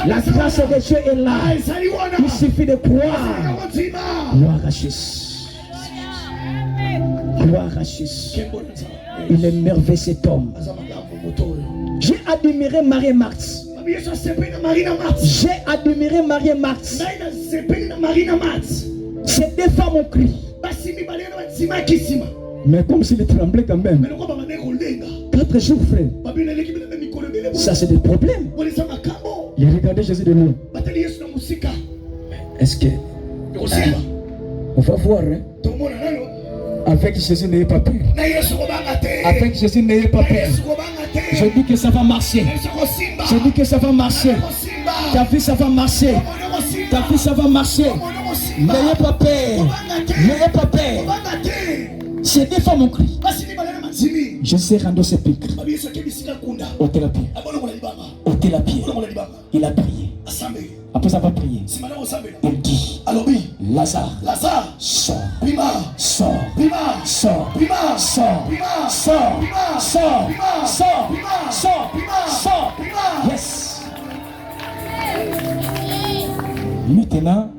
La grâce de Dieu est là. Il suffit de croire. Gloire à Jésus. Gloire à Jésus. Il est merveilleux cet homme. J'ai admiré Marie-Marthe. J'ai admiré Marie-Marthe. Ces deux femmes ont crié. Mais comme s'il tremblait quand même. 4 jours, frère. Ça, c'est des problèmes. Il regardait Jésus de nous. Est-ce que... on va voir, hein? Avec Jésus, n'ayez pas peur. Avec Jésus, n'ayez pas peur. Je dis que ça va marcher. Je dis que ça va marcher. Ta vie, ça va marcher. Ta vie, ça va marcher. N'ayez pas peur. N'ayez pas peur. C'est des fois mon cri. Je sais rendre ce pic. Ôtez la pierre. Ôtez la pierre. Il a prié. Après avoir prié, il dit Lazare, sors, sors, sors, sors, sors, sors, sors, sors, sors. Yes. Maintenant,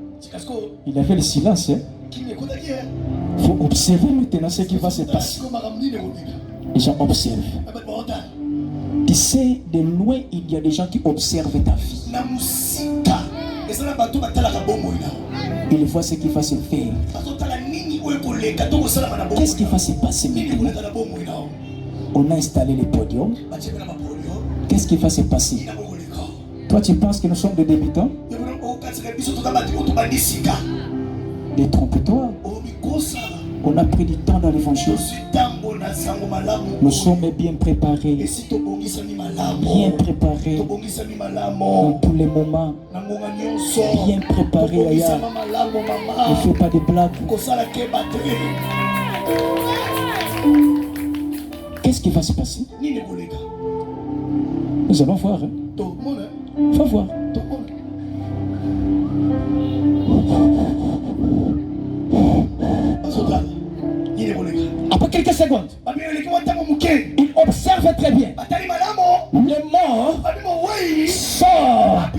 il avait le silence. Il faut observer maintenant ce qui va se passer. Les gens observent. Tu sais, de loin, il y a des gens qui observent ta vie. Il voit ce qui va se faire. Qu'est-ce qui va se passer maintenant? On a installé les podiums. Qu'est-ce qui va se passer? Toi, tu penses que nous sommes des débutants? Détrompe-toi. On a pris du temps dans l'évangile. Nous sommes bien préparés. Bien préparés dans tous les moments. Bien préparés ailleurs. Ne fais pas de blagues. Qu'est-ce qui va se passer? Nous allons voir. Il faut voir. Après quelques secondes, il observe très bien. Le mort sort,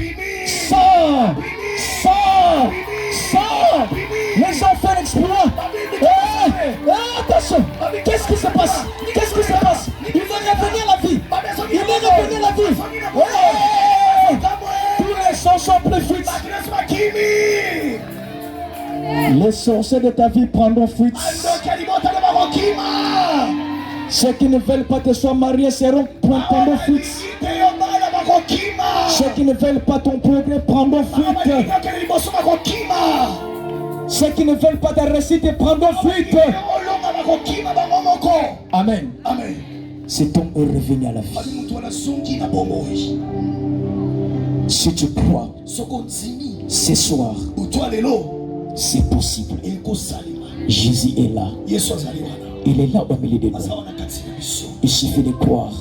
sort, sort, sort. Les enfants l'exploit. Attention, qu'est-ce qui se passe? Qu'est-ce qui se passe? Il va revenir à la vie. Il va revenir à la vie. Tous les sons sont plus fuites. Les sorciers de ta vie prendront fuite. Ceux qui ne veulent pas que tu sois marié seront prendront fuite. Ceux qui ne veulent pas ton progrès prendront fuite. Ceux qui ne veulent pas ta réussite prendront fuite. Amen. Cet homme est revenu à la vie. Si tu crois, ce soir, c'est possible. Jésus est là. Il est là au milieu de nous. Il suffit de croire.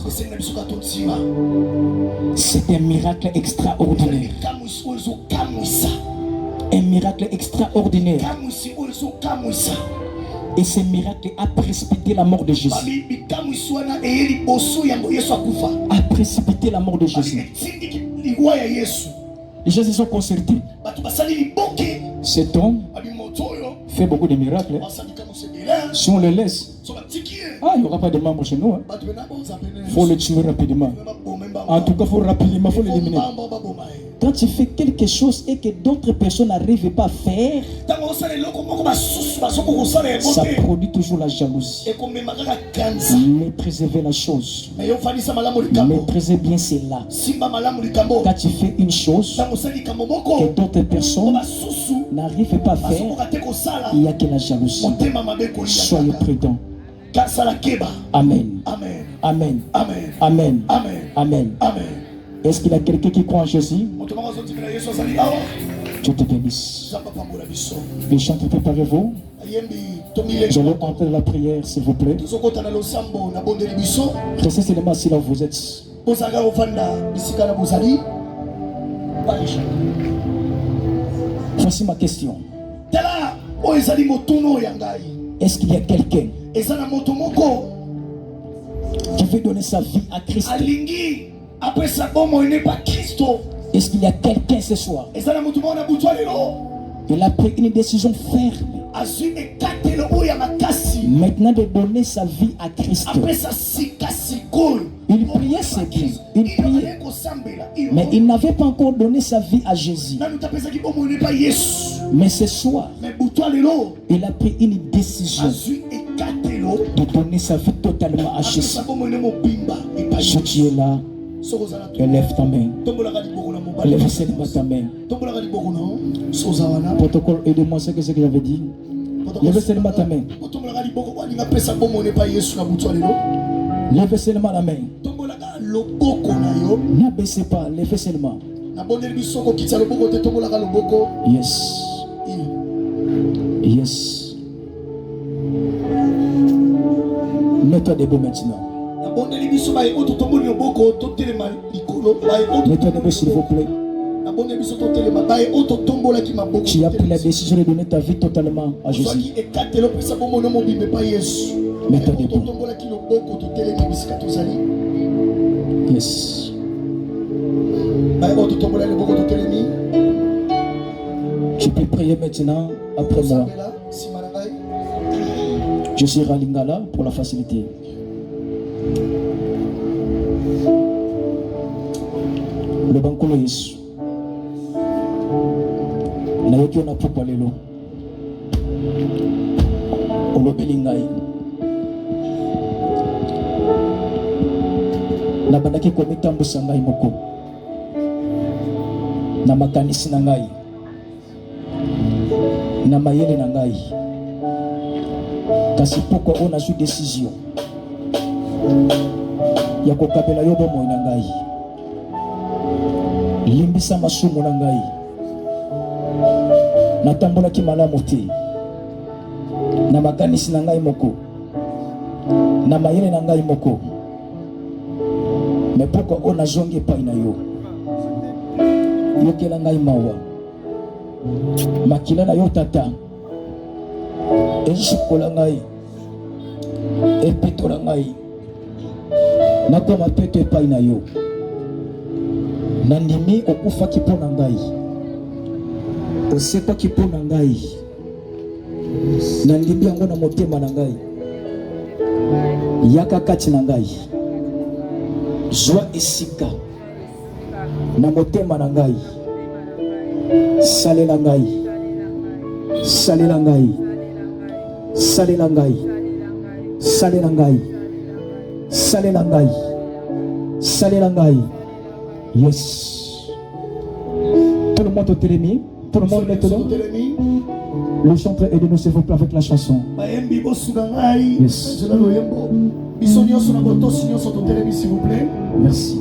C'est un miracle extraordinaire. Un miracle extraordinaire. Et ce miracle a précipité la mort de Jésus. A précipité la mort de Jésus. Les gens se sont concertés. Cet homme fait beaucoup de miracles. Si on le laisse, il n'y aura pas de membres chez nous. Il faut le tuer rapidement. En tout cas, il faut rapidement l'éliminer. Quand tu fais quelque chose et que d'autres personnes n'arrivent pas à faire, ça produit toujours la jalousie. Méprisez la chose. Méprisez bien cela. Quand tu fais une chose que d'autres personnes n'arrivent pas à faire, il n'y a que la jalousie. Soyez prudents. Amen. Amen. Amen. Amen. Est-ce qu'il y a quelqu'un qui croit en Jésus? Je te bénisse. Les chants, préparez-vous. Nous allons entrer dans la prière, s'il vous plaît. Restez seulement assis là où vous êtes. Voici ma question. Est-ce qu'il y a quelqu'un qui veut donner sa vie à Christ? Est-ce qu'il y a quelqu'un ce soir? Il a pris une décision ferme. Maintenant de donner sa vie à Christ. Il priait, c'est bien. Il priait. Mais il n'avait pas encore donné sa vie à Jésus. Mais ce soir, il a pris une décision de donner sa vie totalement à Jésus. Si tu es là, élève ta main. Élève seulement ta main. Protocole, aide-moi, c'est ce que j'avais dit. Lève seulement ta main. Lève seulement la main. N'abaissez pas, levez seulement. Yes. Yes. Mets-toi debout maintenant. Mets-toi debout s'il vous plaît. Tu as pris la décision de donner ta vie totalement à Jésus. Mets-toi debout. Yes. Tu peux prier maintenant après moi. Je serai à Lingala pour la facilité. Le bankolo Yesu. Nayoki ona pourquoi lelo. Olobeli ngai. Nabandaki komitambusa ngai moko. Na makanisi na ngai. Na mayele na ngai. Kasi pourquoi on a eu décision ya kokabela yo bomoi na ngai. Limbisa masumu na ngai. Natambolaki malamu te. Na makanisi na ngai moko. Na mayele na ngai moko. Mais pourquoi on a zongi epai na yo? Yokela ngai mawa. Makila na yo tata. Ejikola ngai. Epetola ngai. Nakoma peto epai na yo. Nandimi okufaki mpo na ngai. Osekaki mpo na ngai. Nandimi yango na motema na ngai. Yaka kati na ngai. Zwa esika na motema na ngai. Salela ngai. Salela ngai. Salela ngai. Salela ngai. Salela ngai. Salela ngai. Yes. Tout le monde au télémi. Tout le monde maintenant. Le chanteur aidez-nous s'il vous plaît avec la chanson. Yes. S'il vous plaît. Merci.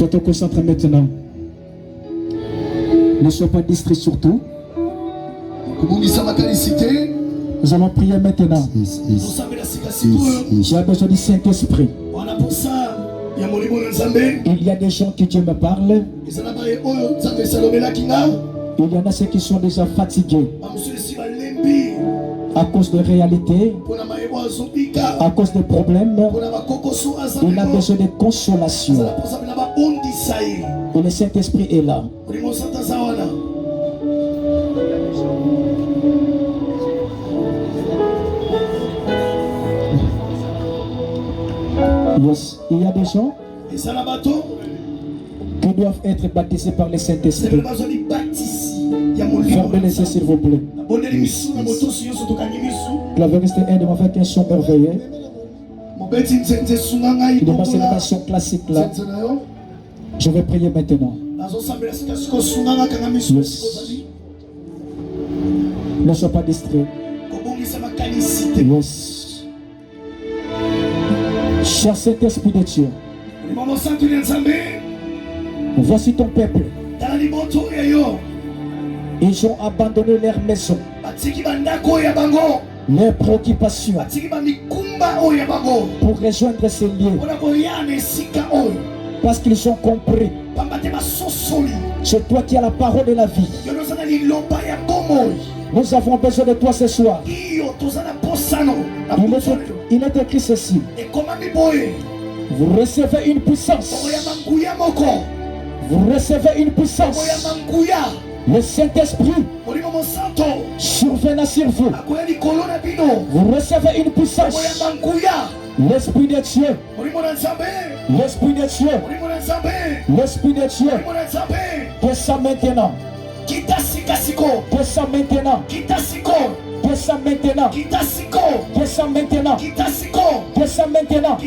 dois te concentrer maintenant. Ne sois pas distrait surtout. Nous allons prier maintenant. J'ai besoin du Saint-Esprit. Il y a des gens qui Dieu me parle. Il y en a ceux qui sont déjà fatigués à cause de réalités, à cause de problèmes. Il a besoin de consolation. Et le Saint-Esprit est là. Yes. Il y a des gens qui doivent être baptisés par le Saint-Esprit. Fermez les yeux s'il vous plaît. Clavériste aide avec un son merveilleux. Il est ma célébration classique là. Je vais prier maintenant. Yes. Ne sois pas distrait. Yes. Cher Saint-Esprit de Dieu, voici ton peuple. Ils ont abandonné leur maison, leurs préoccupations pour rejoindre ces lieux. Parce qu'ils ont compris. C'est toi qui as la parole de la vie. Nous avons besoin de toi ce soir. Il est écrit ceci. Vous recevez une puissance. Vous recevez une puissance. Le Saint-Esprit surviendra sur vous. Vous recevez une puissance. L'Esprit de Dieu. L'Esprit de Dieu. L'Esprit de Dieu. Descends maintenant. Descends maintenant. Descends maintenant. Descends maintenant. Descends maintenant.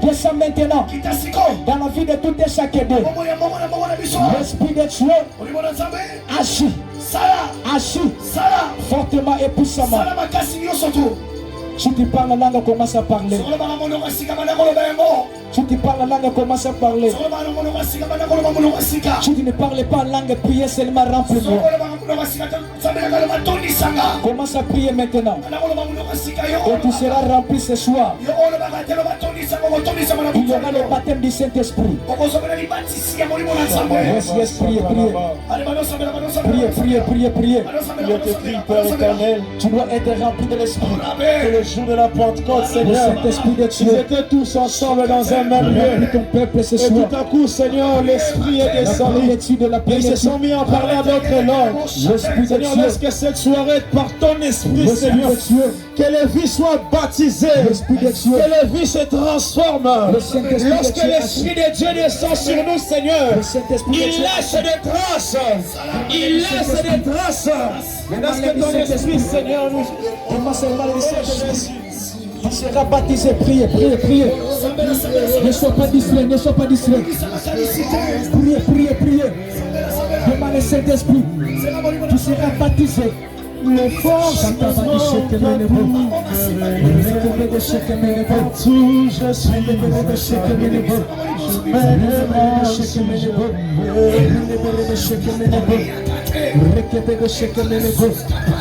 Descends maintenant. Dans la vie de tout et chacun d'eux. L'Esprit de Dieu agit. Agit fortement et puissamment. Si tu parles la langue, commence à parler. Si tu parles la langue, commence à parler. Si tu ne parles pas la langue, priez seulement remplis-moi. Commence à prier maintenant. Et tu seras rempli ce soir. Il y aura le baptême du Saint-Esprit. Yes, priez, priez. Priez, priez, priez. Il est écrit, Père éternel, tu dois être rempli de l'Esprit. que le jour de la Pentecôte, Seigneur, ils étaient tous ensemble dans un même lieu. Et tout à coup, Seigneur, l'Esprit est descendu. Et ils se sont mis à parler à d'autres langues. Seigneur, laisse que cette soirée, par ton Esprit, Seigneur, que les vies soient baptisées, que les vies se transforment. Lorsque l'Esprit de Dieu descend sur nous, Seigneur, il laisse des traces. Il laisse des traces. Lorsque ton Esprit, Seigneur, nous tu seras baptisé, priez, priez, priez. Ne sois pas distrait, ne sois pas distrait. Priez, priez, priez. Demande le Saint-Esprit. Tu seras baptisé. Le force partout, je suis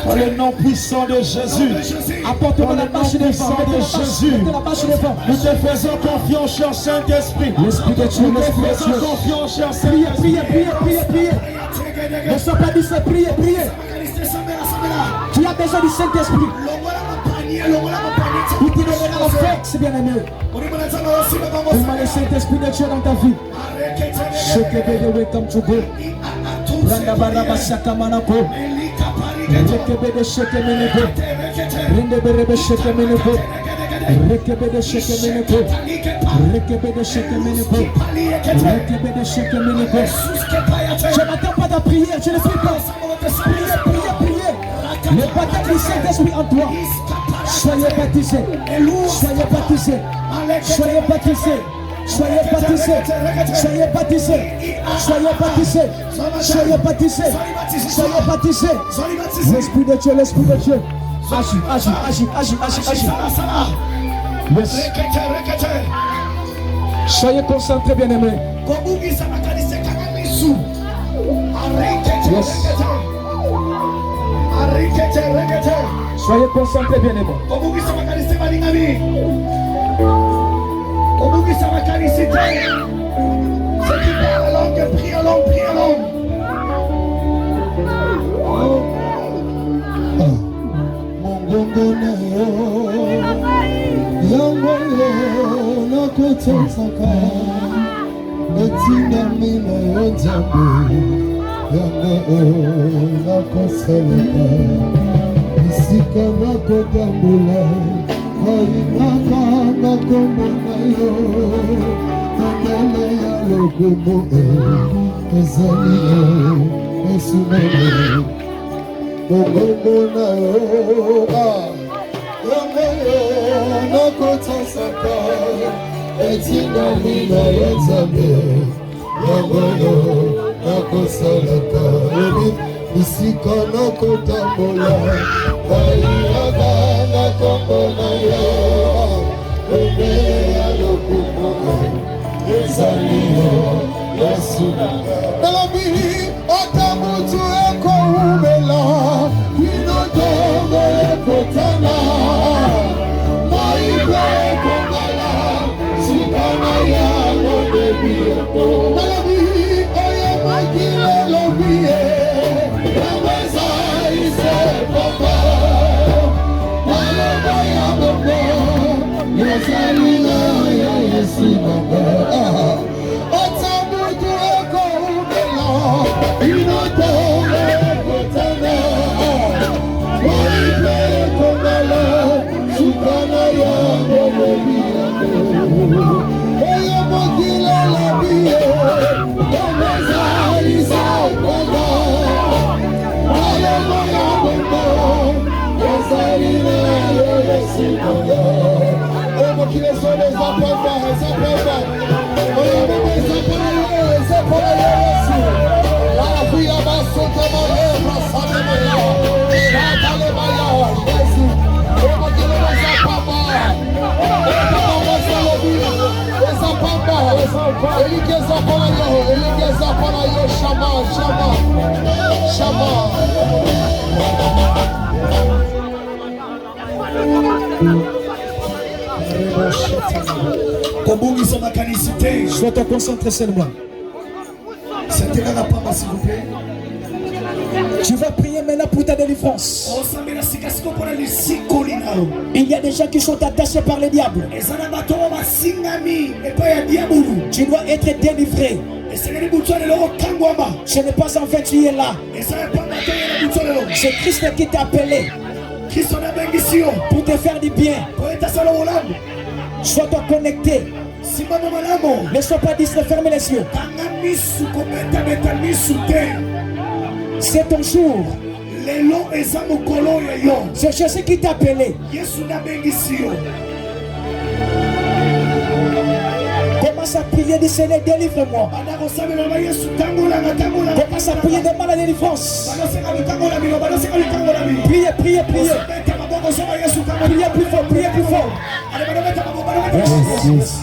par le nom puissant de Jésus. Apporte-moi la marche de Jésus. Nous te faisons confiance, cher Saint-Esprit. L'Esprit de Dieu, nous te faisons confiance, cher Saint-Esprit. Priez, priez, priez, priez. Ne sois pas distrait, priez, priez. Tu as besoin du Saint-Esprit. Il te donnera la force, bien-aimé. Demande le Saint-Esprit de Dieu dans ta vie. Welcome to God. Randa baraba sakamanako. Rekebe de shekemeneko. Rende de shekemeneko. Rekebe de shekemeneko. Rekebe de shekemeneko. Rekebe de shekemeneko. Je n'attends pas ta prière, je ne suis pas. Priez, priez, priez. Le baptême du Saint-Esprit en toi. Soyez baptisés. Soyez baptisés. Soyez baptisés. Soyez baptisés, soyez baptisés, soyez baptisés, soyez baptisés, soyez baptisés. L'Esprit de Dieu, l'Esprit de Dieu. Agis, agis, agis, agis, agis, agis. Yes. Soyez concentrés, bien-aimés. Yes. Soyez concentrés, bien-aimés. Prie en langue. Sois concentré seulement. S'il vous plaît. Tu vas prier maintenant pour ta délivrance. Il y a des gens qui sont attachés par le diable. Tu dois être délivré. Ce n'est pas en fait tu es là. C'est Christ qui t'a appelé pour te faire du bien. Sois-toi connecté. Ne sois pas distrait, ferme les yeux. C'est ton jour. C'est Jésus qui t'a appelé. Commence à prier du Seigneur, délivre-moi. Commence à prier, demande la délivrance. Priez, priez, priez. Priez plus fort, priez plus fort. Yes, yes, yes.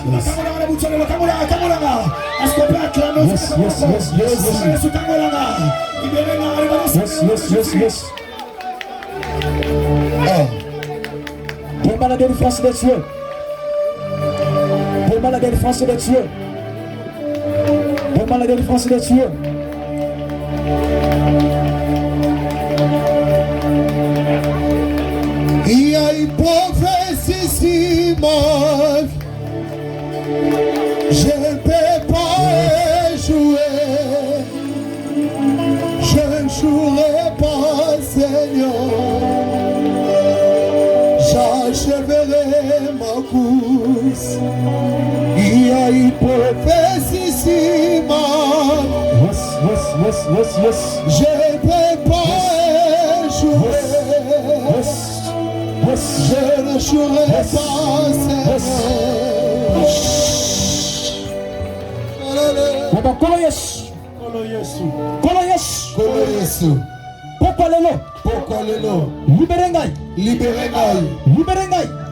Yes, yes, yes. Demande la délivrance des cieux. Demande la délivrance des cieux. Demande la délivrance des cieux. Il y a une prophétie si molle, je ne peux pas échouer, je ne jouerai pas, Seigneur, j'achèverai ma course. Il y a une prophétie si molle, je ne peux pas échouer. Je ne jouerai pas, Seigneur. Kolo Yesu. Kolo Yesu. Kolo Yesu. Pourquoi le nom? Pourquoi le nom? Libérez ngai. Libérez ngai. Libérez ngai.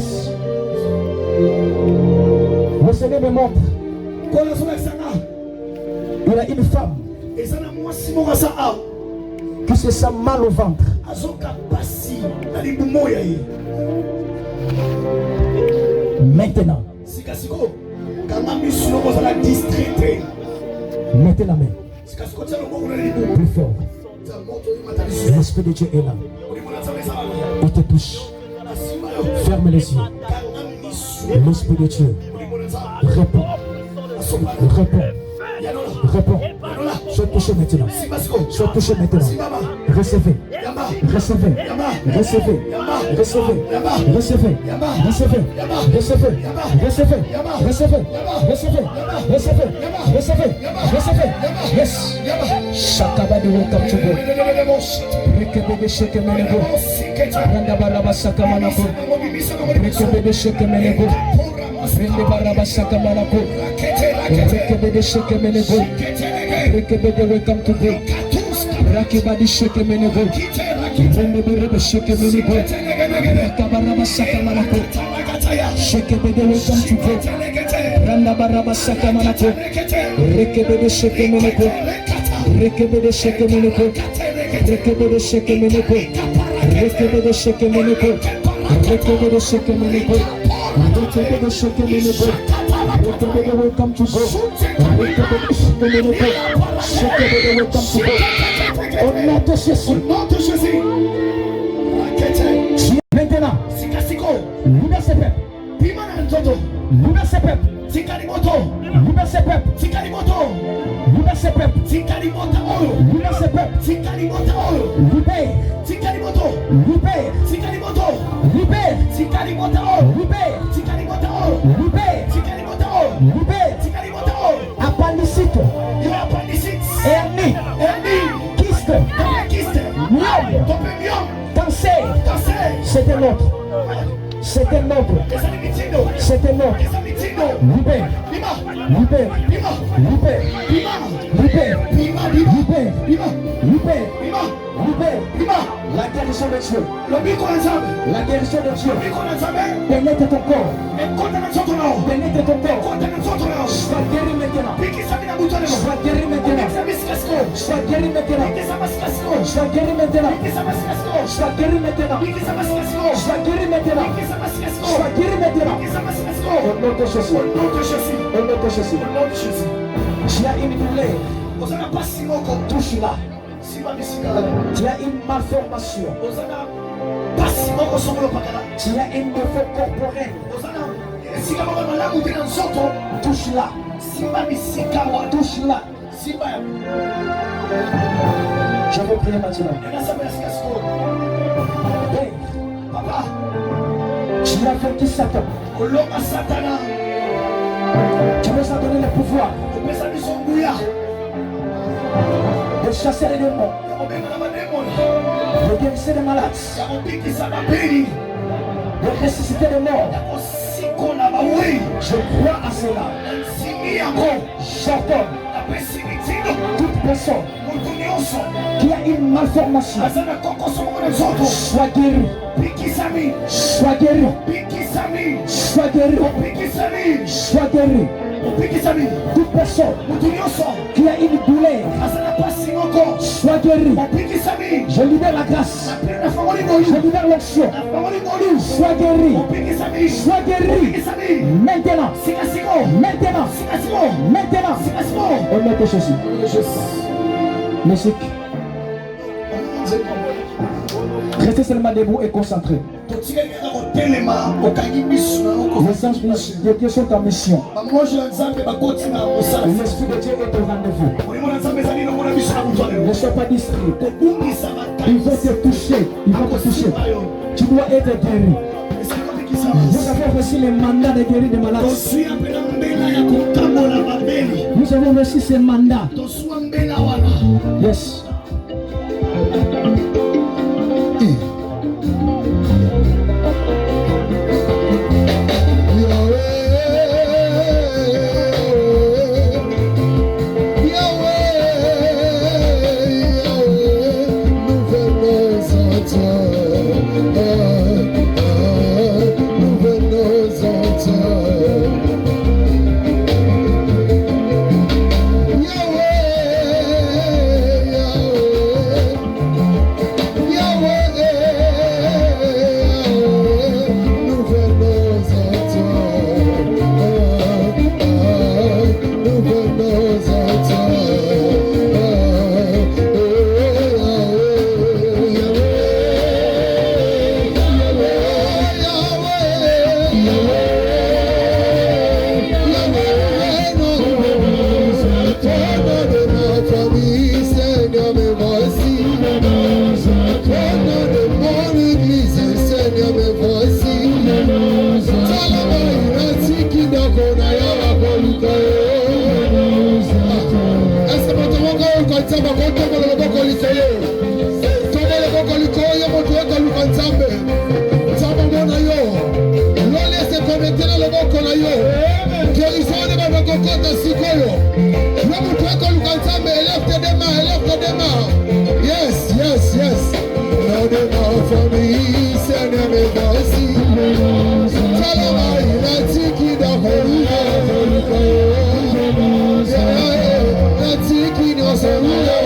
Yes. Le Seigneur me montre. Il y a une femme qui se sent mal au ventre. Maintenant. Maintenant même. Plus fort. L'Esprit de Dieu est là. Il te touche. Ferme les yeux. L'Esprit de Dieu répond. Réponds. Sois touché maintenant. Sois touché maintenant. Recevez. Recevez. Recevez. Recevez. Recevez. Recevez. Recevez. Recevez. Recevez. Recevez. Recevez. Recevez. Recevez. Yes. Shakaba de welcome to go. Rekebe de sheke menebo. Randa baraba sakamanako. Rekebe de sheke menebo. Rende baraba sakamanako. Rekebe de sheke menebo. Rekebe de welcome to go. Rakiba de sheke menebo. Rende baraba sheke menebo. Rakabaraba sakamanako. Shekebe de welcome to go. Randa baraba sakamanako. Rekebe de sheke menebo. Rekebe de sheke menebo. Rekebe de sheke menebo. Rekebe de sheke menebo. Rekebe de sheke menebo. Rekebe de sheke menebo. Rekebe de welcome to go. Rekebe de sheke menebo. Shekebe de welcome to go. Au nom de Jésus. Maintenant, libère ce peuple. Libère ce peuple. Libère ce peuple. Libère ce peuple. Libère ce peuple. Libère. Libère. Libère. Libère. Appendicite. Hernie. Kyste. Myome. Cancer. C'est un autre. C'est un autre. C'est un autre. Libère. Libère. Libère. Libère. Libère. Libère. La guérison de Dieu. La guérison de Dieu. Pénètre ton corps. Pénètre ton corps. Sois guéri maintenant. Sois guéri maintenant. Sois guéri maintenant. Sois guéri maintenant. Sois guéri maintenant. Sois guéri maintenant. Sois guéri maintenant. Au nom de Jésus. Au nom de Jésus. Tu as une douleur. Touche-la. Tu as une malformation. Tu as une défaut corporelle. Touche-la. Touche-la. Je veux prier maintenant. Hey, papa, tu as vaincu Satan. Tu nous as donné le pouvoir de chasser les démons, de guérir les malades, de ressusciter les morts. Je crois à cela. J'ordonne toute personne qui a une malformation soit guérie. Sois guéri. Sois guéri. Sois guéri. Toute personne qui a une douleur soit guéri. Je libère la grâce. Je libère l'onction. Sois guéri. Sois guéri. Maintenant. Maintenant. Maintenant. Au nom de Jésus. Musique. Restez seulement debout et concentré. Les anges de Dieu sont en mission. L'Esprit de Dieu est au rendez-vous. Ne sois pas distrait. Ils vont te toucher. Ils vont te toucher. Tu dois être guéri. Nous avons reçu le mandat de guérir des malades. Nous avons reçu ce mandat. Yes. Nous nzambe akotombola loboko likolo tombola loboko likolo yo moto ekoluka nzambe nzambe mona yo lole ese connecte na loboko na yo kerizone babakokota sikoyo yo moto ekoluka nzambe élève tes mains yes Lord enough for me send me mercy Salama inatiki da horuka inatiki no seruka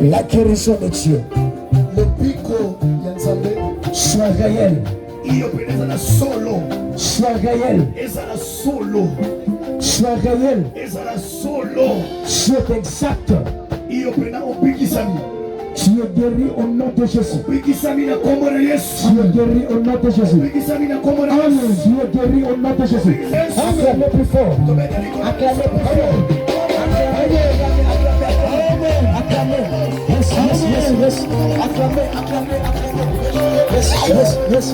La guérison de Dieu soit réelle, soit réelle, soit réelle, soit exact. Tu es guéri au nom de Jésus. Tu es guéri au nom de Jésus. Amen. Tu es guéri au nom de Jésus. Acclamez plus fort. Acclamez plus fort. Acclamez. Yes. Acclamez. Yes.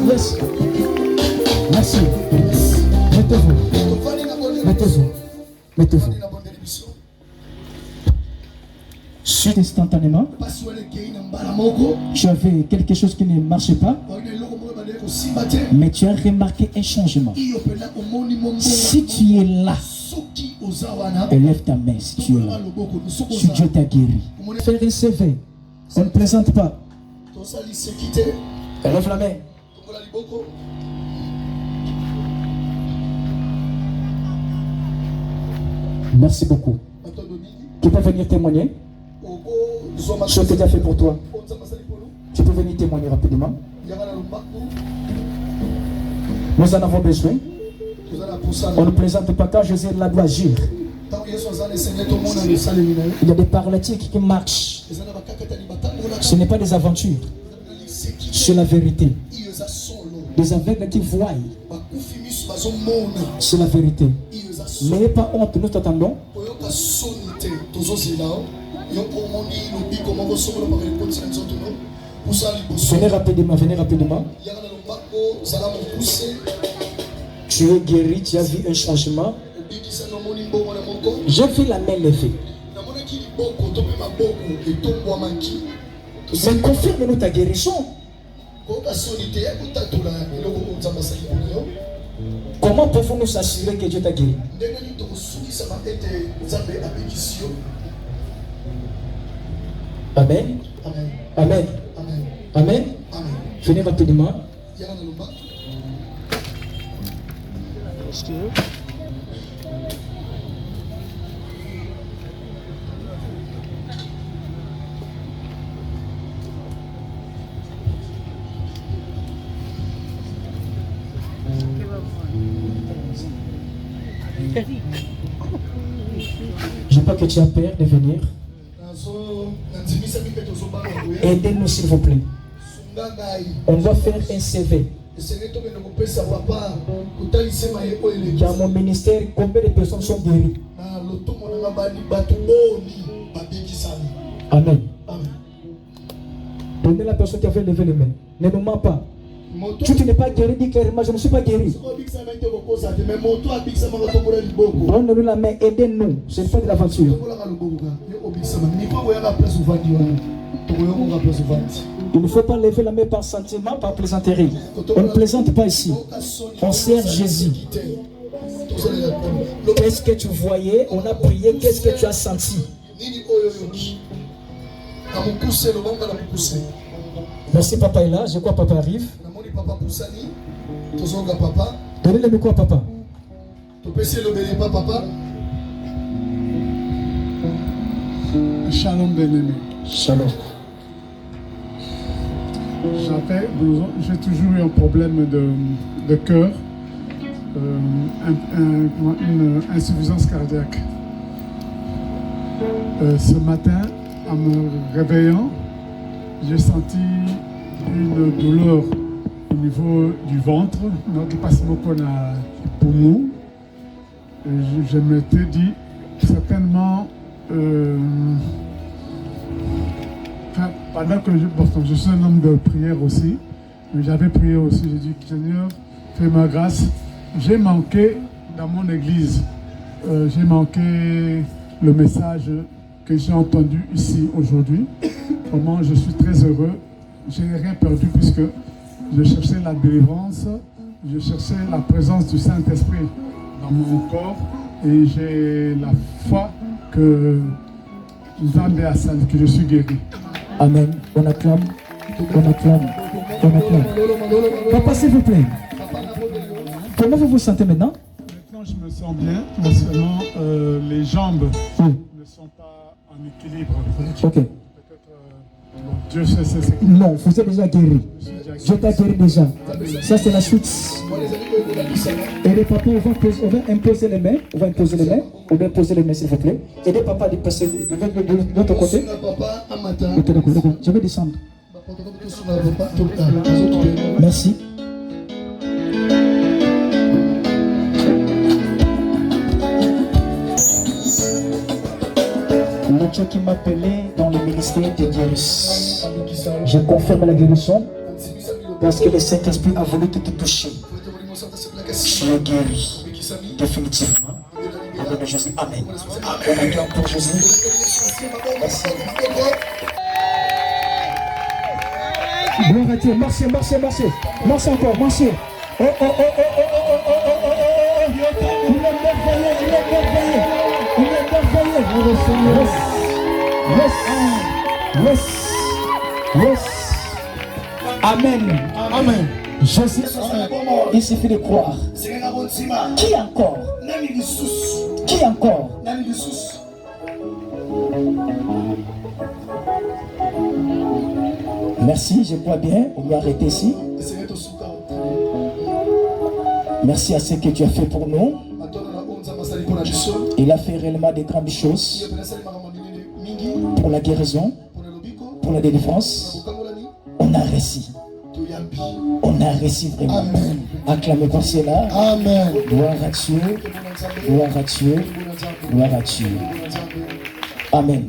Merci. Mettez-vous. Suite instantanément, tu avais quelque chose qui ne marchait pas, mais tu as remarqué un changement. Si tu es là, élève ta main si tu es là. Si Dieu t'a guéri. Faire un CV, on ne présente pas. Élève la main. Merci beaucoup. Tu peux venir témoigner ce que Dieu a fait pour toi. Tu peux venir témoigner rapidement. Nous en avons besoin. On ne présente pas quand Jésus là doit agir. Il y a des paralytiques qui marchent. Ce n'est pas des aventures. C'est la vérité. Des aveugles qui voient. C'est la vérité. N'ayez pas honte, nous t'attendons. Venez rapidement. Tu es guéri, tu as vu un changement. J'ai vu la main levée. Mais confirme-nous ta guérison. Comment pouvons-nous nous assurer que Dieu t'a guéri? Amen. Amen. Amen. Venez rapidement. Je crois que tu as peur de venir. Aidez-nous s'il vous plaît. On doit faire un CV. Dans mon ministère, combien de personnes sont guéries? Amen. Donnez la personne qui a fait lever les mains. Ne nous mens pas. Tu n'es pas guéri, dis clairement, je ne suis pas guéri. Donne-nous la main, aidez-nous. Ce n'est pas de l'aventure. Il ne faut pas lever la main par sentiment, par plaisanterie. On ne plaisante pas ici. On sert Jésus. Qu'est-ce que tu voyais? On a prié. Qu'est-ce que tu as senti? Merci, papa est là. Je crois que papa arrive. Donnez le micro à papa. Shalom bien-aimé. Shalom. J'ai toujours eu un problème de cœur, une insuffisance cardiaque. Ce matin, en me réveillant, j'ai senti une douleur au niveau du ventre, notre passement qu'on a pour nous. Je m'étais dit, certainement, pendant que je suis un homme de prière aussi, mais j'avais prié aussi, j'ai dit, Seigneur, fais ma grâce. J'ai manqué dans mon église, j'ai manqué le message que j'ai entendu ici aujourd'hui. Vraiment, je suis très heureux. Je n'ai rien perdu puisque je cherchais la délivrance, je cherchais la présence du Saint-Esprit dans mon corps et j'ai la foi que je suis guéri. Amen. On acclame. On acclame. On acclame. Papa, s'il vous plaît. Comment vous vous sentez maintenant? Maintenant, je me sens bien. Mais seulement, les jambes ne sont pas en équilibre. Ok. Peut-être, Dieu sait c'est. Non, vous êtes déjà guéri. Dieu t'a guéri déjà. Ça, c'est la suite. Et les papas, on va imposer les mains. On va imposer les mains. On va imposer les mains, s'il vous plaît. Et les papas, de passer de l'autre côté. Ok, d'accord. Je vais descendre. Merci. Le Dieu qui m'appelait dans le ministère de guérison. Je confirme la guérison parce que le Saint-Esprit a voulu te toucher. Tu es guéri définitivement. Au nom de Jésus. Amen. On acclame pour Jésus. Merci. Gloire à Dieu. Merci. Merci encore. Merci. Oh. Il est merveilleux. Yes. Amen. Jésus, il suffit de croire. Qui encore? Merci, je crois bien. On va arrêter ici. Merci à ce que tu as fait pour nous. Il a fait réellement des grandes choses pour la guérison, pour la délivrance. On a réussi. Vraiment. Acclamez pour cela. Amen. Gloire à Dieu. Amen.